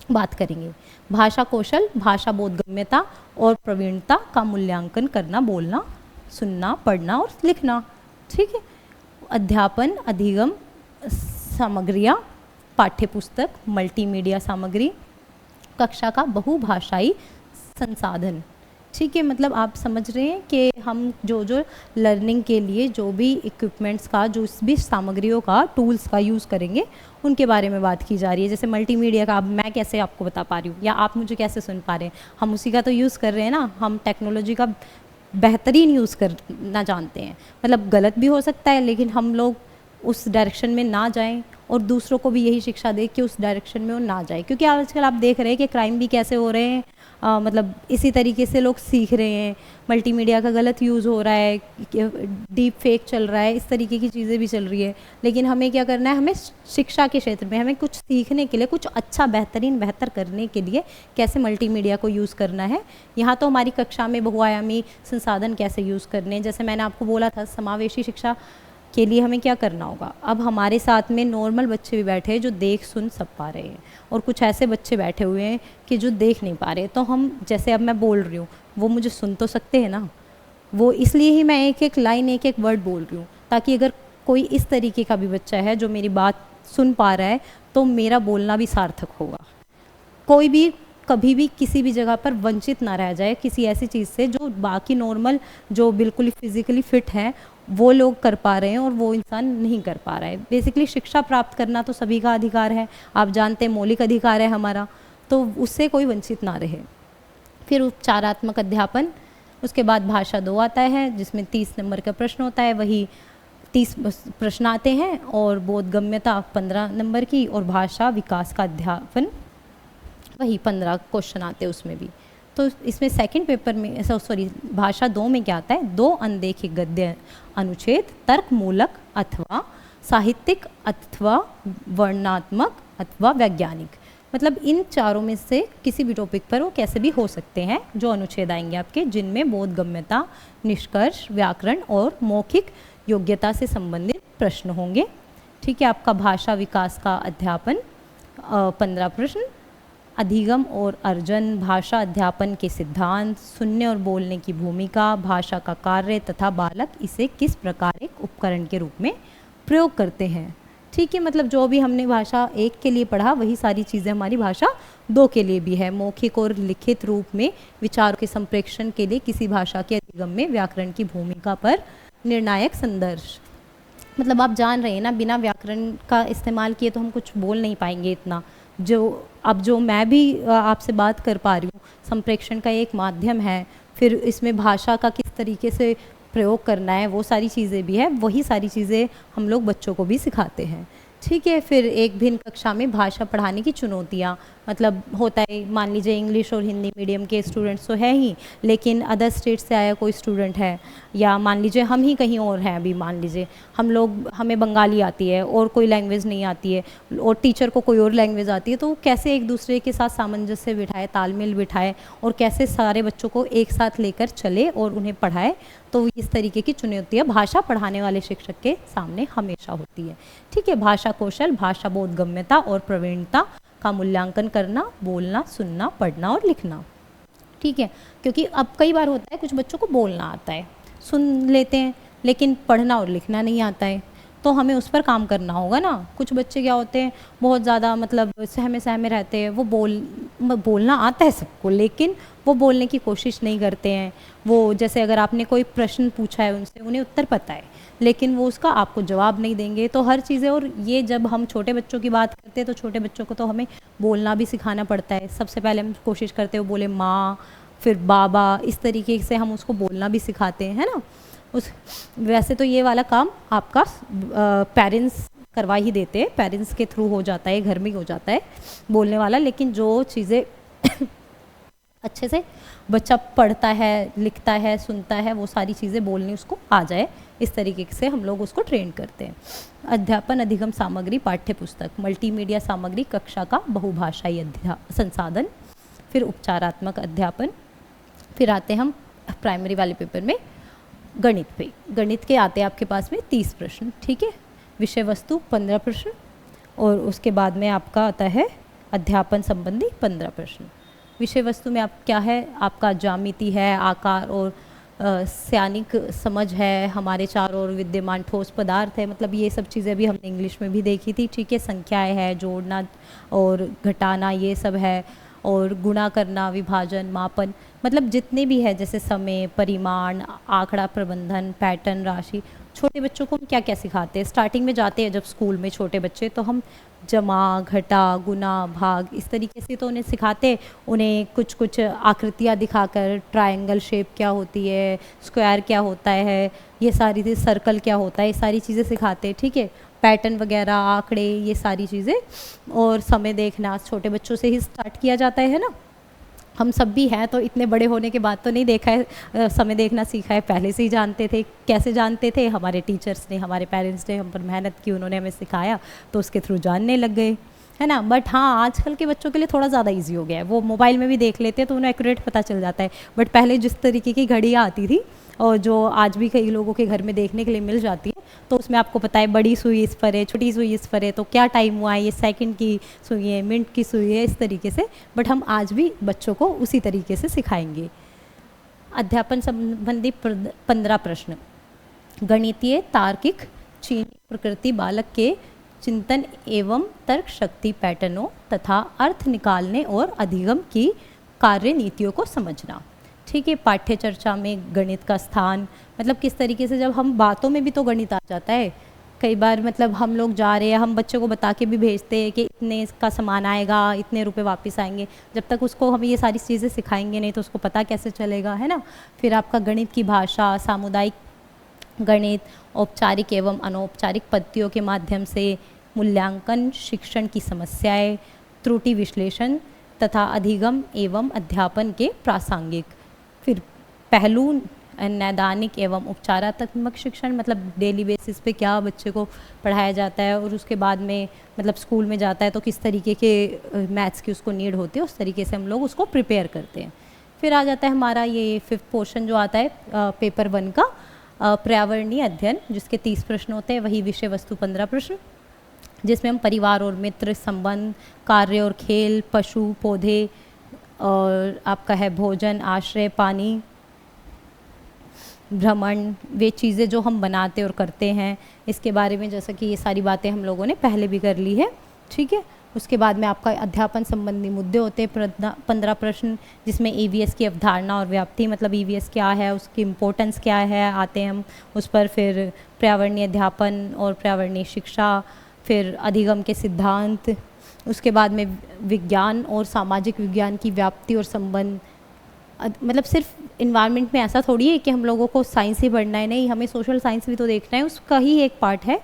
Speaker 1: बात करेंगे। भाषा कौशल, भाषा बोधगम्यता और प्रवीणता का मूल्यांकन करना, बोलना, सुनना, पढ़ना और लिखना, ठीक है। अध्यापन, अधिगम सामग्रियाँ, पाठ्यपुस्तक, मल्टीमीडिया सामग्री, कक्षा का बहुभाषाई संसाधन, ठीक है, मतलब आप समझ रहे हैं कि हम जो जो लर्निंग के लिए जो भी इक्विपमेंट्स का, जो भी सामग्रियों का, टूल्स का यूज़ करेंगे, उनके बारे में बात की जा रही है। जैसे मल्टीमीडिया का, अब मैं कैसे आपको बता पा रही हूँ या आप मुझे कैसे सुन पा रहे हैं, हम उसी का तो यूज़ कर रहे हैं ना। हम टेक्नोलॉजी का बेहतरीन यूज़ करना जानते हैं, मतलब गलत भी हो सकता है, लेकिन हम लोग उस डायरेक्शन में ना जाएं और दूसरों को भी यही शिक्षा दे कि उस डायरेक्शन में वो ना जाए। क्योंकि आजकल आप देख रहे हैं कि क्राइम भी कैसे हो रहे हैं, मतलब इसी तरीके से लोग सीख रहे हैं। मल्टीमीडिया का गलत यूज़ हो रहा है, डीप फेक चल रहा है, इस तरीके की चीज़ें भी चल रही है। लेकिन हमें क्या करना है, हमें शिक्षा के क्षेत्र में हमें कुछ सीखने के लिए, कुछ अच्छा बेहतर करने के लिए कैसे मल्टीमीडिया को यूज़ करना है। यहाँ तो हमारी कक्षा में बहुआयामी संसाधन कैसे यूज़ करने हैं, जैसे मैंने आपको बोला था समावेशी शिक्षा के लिए हमें क्या करना होगा। अब हमारे साथ में नॉर्मल बच्चे भी बैठे हैं जो देख सुन सब पा रहे हैं, और कुछ ऐसे बच्चे बैठे हुए हैं कि जो देख नहीं पा रहे। तो हम, जैसे अब मैं बोल रही हूँ, वो मुझे सुन तो सकते हैं ना, वो इसलिए ही मैं एक एक लाइन, एक एक वर्ड बोल रही हूँ, ताकि अगर कोई इस तरीके का भी बच्चा है जो मेरी बात सुन पा रहा है, तो मेरा बोलना भी सार्थक होगा। कोई भी कभी भी किसी भी जगह पर वंचित ना रह जाए किसी ऐसी चीज़ से जो बाकी नॉर्मल, जो बिल्कुल ही फिजिकली फिट है, वो लोग कर पा रहे हैं और वो इंसान नहीं कर पा रहा है। बेसिकली शिक्षा प्राप्त करना तो सभी का अधिकार है, आप जानते हैं मौलिक अधिकार है हमारा, तो उससे कोई वंचित ना रहे। फिर उपचारात्मक अध्यापन, उसके बाद भाषा 2 आता है जिसमें 30 नंबर का प्रश्न होता है, वही 30 प्रश्न आते हैं, और बोधगम्यता 15 नंबर की, और भाषा विकास का अध्यापन वही 15 क्वेश्चन आते हैं उसमें भी। तो इसमें सेकंड पेपर में, सॉरी, भाषा 2 में क्या आता है, 2 अनदेखे गद्य अनुच्छेद तर्क मूलक अथवा साहित्यिक अथवा वर्णनात्मक अथवा वैज्ञानिक, मतलब इन चारों में से किसी भी टॉपिक पर वो कैसे भी हो सकते हैं जो अनुच्छेद आएंगे आपके, जिनमें बोधगम्यता, निष्कर्ष, व्याकरण और मौखिक योग्यता से संबंधित प्रश्न होंगे। ठीक है, आपका भाषा विकास का अध्यापन 15 प्रश्न, अधिगम और अर्जन, भाषा अध्यापन के सिद्धांत, सुनने और बोलने की भूमिका, भाषा का कार्य तथा बालक इसे किस प्रकार एक उपकरण के रूप में प्रयोग करते हैं। ठीक है, मतलब जो भी हमने भाषा 1 के लिए पढ़ा वही सारी चीज़ें हमारी भाषा 2 के लिए भी है। मौखिक और लिखित रूप में विचारों के संप्रेषण के लिए किसी भाषा के अधिगम में व्याकरण की भूमिका पर निर्णायक संदर्भ, मतलब आप जान रहे हैं ना, बिना व्याकरण का इस्तेमाल किए तो हम कुछ बोल नहीं पाएंगे इतना। जो मैं भी आपसे बात कर पा रही हूँ, संप्रेषण का एक माध्यम है, फिर इसमें भाषा का किस तरीके से प्रयोग करना है, वो सारी चीज़ें भी है, वही सारी चीज़ें हम लोग बच्चों को भी सिखाते हैं। ठीक है, फिर एक भिन्न कक्षा में भाषा पढ़ाने की चुनौतियाँ, मतलब होता है, मान लीजिए इंग्लिश और हिंदी मीडियम के स्टूडेंट्स तो है ही, लेकिन अदर स्टेट से आया कोई स्टूडेंट है, या मान लीजिए हम ही कहीं और हैं, अभी मान लीजिए हमें बंगाली आती है और कोई लैंग्वेज नहीं आती है, और टीचर को कोई और लैंग्वेज आती है, तो कैसे एक दूसरे के साथ सामंजस्य बिठाए, तालमेल बिठाए, और कैसे सारे बच्चों को एक साथ लेकर चले और उन्हें पढ़ाए। तो इस तरीके की चुनौतियाँ भाषा पढ़ाने वाले शिक्षक के सामने हमेशा होती है। ठीक है, भाषा कौशल, भाषा बोधगम्यता और प्रवीणता का मूल्यांकन करना, बोलना, सुनना, पढ़ना और लिखना। ठीक है, क्योंकि अब कई बार होता है कुछ बच्चों को बोलना आता है, सुन लेते हैं, लेकिन पढ़ना और लिखना नहीं आता है, तो हमें उस पर काम करना होगा ना। कुछ बच्चे क्या होते हैं, बहुत ज़्यादा मतलब सहमे रहते हैं, वो बोलना आता है सबको, लेकिन वो बोलने की कोशिश नहीं करते हैं। वो जैसे अगर आपने कोई प्रश्न पूछा है उनसे, उन्हें उत्तर पता है, लेकिन वो उसका आपको जवाब नहीं देंगे, तो हर चीज़ें। और ये जब हम छोटे बच्चों की बात करते हैं, तो छोटे बच्चों को तो हमें बोलना भी सिखाना पड़ता है। सबसे पहले हम कोशिश करते हैं वो बोले माँ, फिर बाबा, इस तरीके से हम उसको बोलना भी सिखाते हैं, है ना। वैसे तो ये वाला काम आपका पेरेंट्स करवा ही देते हैं, पेरेंट्स के थ्रू हो जाता है, घर में ही हो जाता है बोलने वाला। लेकिन जो चीज़ें अच्छे से बच्चा पढ़ता है, लिखता है, सुनता है, वो सारी चीज़ें बोलनी उसको आ जाए, इस तरीके से हम लोग उसको ट्रेन करते हैं। अध्यापन अधिगम सामग्री, पाठ्य पुस्तक, मल्टीमीडिया सामग्री, कक्षा का बहुभाषाई संसाधन, फिर उपचारात्मक अध्यापन। फिर आते हम प्राइमरी वाले पेपर में गणित पे। गणित के आते हैं आपके पास में 30 प्रश्न। ठीक है, विषय वस्तु 15 प्रश्न, और उसके बाद में आपका आता है अध्यापन संबंधी 15 प्रश्न। विषय वस्तु में आप क्या है, आपका ज्यामिति है, आकार और सैनिक समझ है, हमारे चारों ओर विद्यमान ठोस पदार्थ है, मतलब ये सब चीज़ें भी हमने इंग्लिश में भी देखी थी। ठीक है, संख्याएं है, जोड़ना और घटाना, ये सब है। और गुणा करना, विभाजन, मापन, मतलब जितने भी है जैसे समय, परिमाण, आंकड़ा प्रबंधन, पैटर्न, राशि। छोटे बच्चों को हम क्या क्या सिखाते हैं? स्टार्टिंग में जाते हैं जब स्कूल में छोटे बच्चे, तो हम जमा, घटा, गुना, भाग इस तरीके से तो उन्हें सिखाते हैं। उन्हें कुछ कुछ आकृतियाँ दिखाकर, ट्रायंगल शेप क्या होती है, स्क्वायर क्या होता है, ये सारी चीज़, सर्कल क्या होता है, ये सारी चीज़ें सिखाते हैं, ठीक है। पैटर्न वगैरह, आंकड़े, ये सारी चीज़ें। और समय देखना छोटे बच्चों से ही स्टार्ट किया जाता है ना। हम सब भी हैं तो इतने बड़े होने के बाद तो नहीं देखा है, समय देखना सीखा है, पहले से ही जानते थे। कैसे जानते थे? हमारे टीचर्स ने, हमारे पेरेंट्स ने हम पर मेहनत की, उन्होंने हमें सिखाया तो उसके थ्रू जानने लग गए, है ना। बट हाँ, आजकल के बच्चों के लिए थोड़ा ज़्यादा इजी हो गया है, वो मोबाइल में भी देख लेते हैं तो उन्हें एक्यूरेट पता चल जाता है। बट पहले जिस तरीके की घड़ियाँ आती थी और जो आज भी कई लोगों के घर में देखने के लिए मिल जाती है, तो उसमें आपको पता है बड़ी सुई इस पर है, छोटी सुई इस पर है, तो क्या टाइम हुआ है, ये सेकंड की सुई है, मिनट की सुई है, इस तरीके से। बट हम आज भी बच्चों को उसी तरीके से सिखाएंगे। अध्यापन संबंधी 15 प्रश्न। गणितीय, तार्किक, चीनी प्रकृति बालक के चिंतन एवं तर्क शक्ति, पैटर्नों तथा अर्थ निकालने और अधिगम की कार्य नीतियों को समझना, ठीक है। पाठ्य चर्चा में गणित का स्थान, मतलब किस तरीके से, जब हम बातों में भी तो गणित आ जाता है कई बार, मतलब हम लोग जा रहे हैं, हम बच्चों को बता के भी भेजते हैं कि इतने का सामान आएगा, इतने रुपए वापस आएंगे। जब तक उसको हम ये सारी चीज़ें सिखाएंगे नहीं तो उसको पता कैसे चलेगा, है ना। फिर आपका गणित की भाषा, सामुदायिक गणित, औपचारिक एवं अनौपचारिक पद्धतियों के माध्यम से मूल्यांकन, शिक्षण की समस्याएं, त्रुटि विश्लेषण तथा अधिगम एवं अध्यापन के प्रासंगिक। फिर पहलू, नैदानिक एवं उपचारात्मक शिक्षण, मतलब डेली बेसिस पे क्या बच्चे को पढ़ाया जाता है, और उसके बाद में मतलब स्कूल में जाता है तो किस तरीके के मैथ्स की उसको नीड होती है, उस तरीके से हम लोग उसको प्रिपेयर करते हैं। फिर आ जाता है हमारा ये 5th पोर्शन जो आता है पेपर 1 का, पर्यावरणीय अध्ययन, जिसके 30 प्रश्न होते हैं, वही विषय वस्तु 15 प्रश्न, जिसमें हम परिवार और मित्र, संबंध, कार्य और खेल, पशु, पौधे, और आपका है भोजन, आश्रय, पानी, भ्रमण, वे चीज़ें जो हम बनाते और करते हैं, इसके बारे में, जैसा कि ये सारी बातें हम लोगों ने पहले भी कर ली है, ठीक है। उसके बाद में आपका अध्यापन संबंधी मुद्दे होते हैं 15 प्रश्न, जिसमें ईवीएस की अवधारणा और व्याप्ति, मतलब ईवीएस क्या है, उसकी इम्पोर्टेंस क्या है, आते हैं हम उस पर। फिर पर्यावरणीय अध्यापन और पर्यावरणीय शिक्षा, फिर अधिगम के सिद्धांत, उसके बाद में विज्ञान और सामाजिक विज्ञान की व्याप्ति और संबंध। मतलब सिर्फ इन्वायरमेंट में ऐसा थोड़ी है कि हम लोगों को साइंस ही पढ़ना है, नहीं, हमें सोशल साइंस भी तो देखना है, उसका ही एक पार्ट है,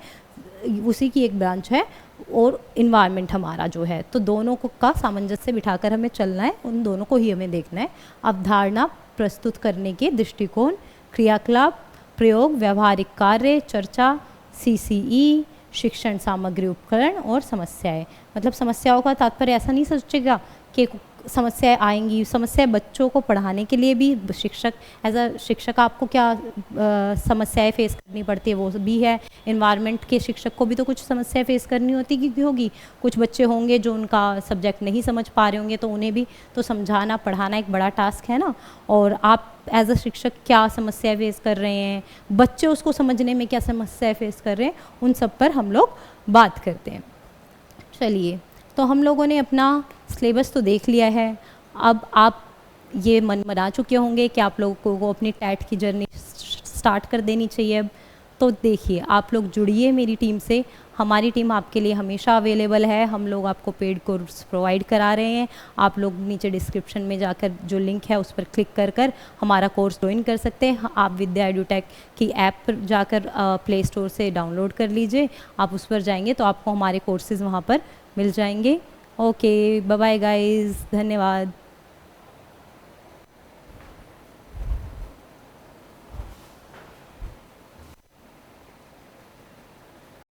Speaker 1: उसी की एक ब्रांच है, और इन्वायरमेंट हमारा जो है, तो दोनों को का सामंजस्य बिठाकर हमें चलना है, उन दोनों को ही हमें देखना है। अवधारणा प्रस्तुत करने के दृष्टिकोण, क्रियाकलाप, प्रयोग, व्यवहारिक कार्य, चर्चा, सीसीई, शिक्षण सामग्री, उपकरण और समस्याएं। मतलब समस्याओं का तात्पर्य ऐसा नहीं सोचेगा कि समस्याएं आएंगी, समस्याएं बच्चों को पढ़ाने के लिए भी शिक्षक, एज अ शिक्षक आपको क्या समस्याएं फेस करनी पड़ती है वो भी है। इन्वायरमेंट के शिक्षक को भी तो कुछ समस्याएं फेस करनी होगी। कुछ बच्चे होंगे जो उनका सब्जेक्ट नहीं समझ पा रहे होंगे, तो उन्हें भी तो समझाना, पढ़ाना एक बड़ा टास्क है ना। और आप एज अ शिक्षक क्या समस्याएं फेस कर रहे हैं, बच्चे उसको समझने में क्या समस्याएं फेस कर रहे हैं, उन सब पर हम लोग बात करते हैं। चलिए, तो हम लोगों ने अपना सिलेबस तो देख लिया है। अब आप ये मन बना चुके होंगे कि आप लोगों को अपनी टैट की जर्नी स्टार्ट कर देनी चाहिए। अब तो देखिए, आप लोग जुड़िए मेरी टीम से, हमारी टीम आपके लिए हमेशा अवेलेबल है। हम लोग आपको पेड कोर्स प्रोवाइड करा रहे हैं। आप लोग नीचे डिस्क्रिप्शन में जाकर जो लिंक है उस पर क्लिक कर हमारा कोर्स ज्वाइन कर सकते हैं। आप विद्या एडुटेक की ऐप पर जाकर प्ले स्टोर से डाउनलोड कर लीजिए। आप उस पर जाएंगे तो आपको हमारे कोर्सेज़ वहाँ पर मिल जाएंगे। ओके, बाय बाय गाइस, धन्यवाद।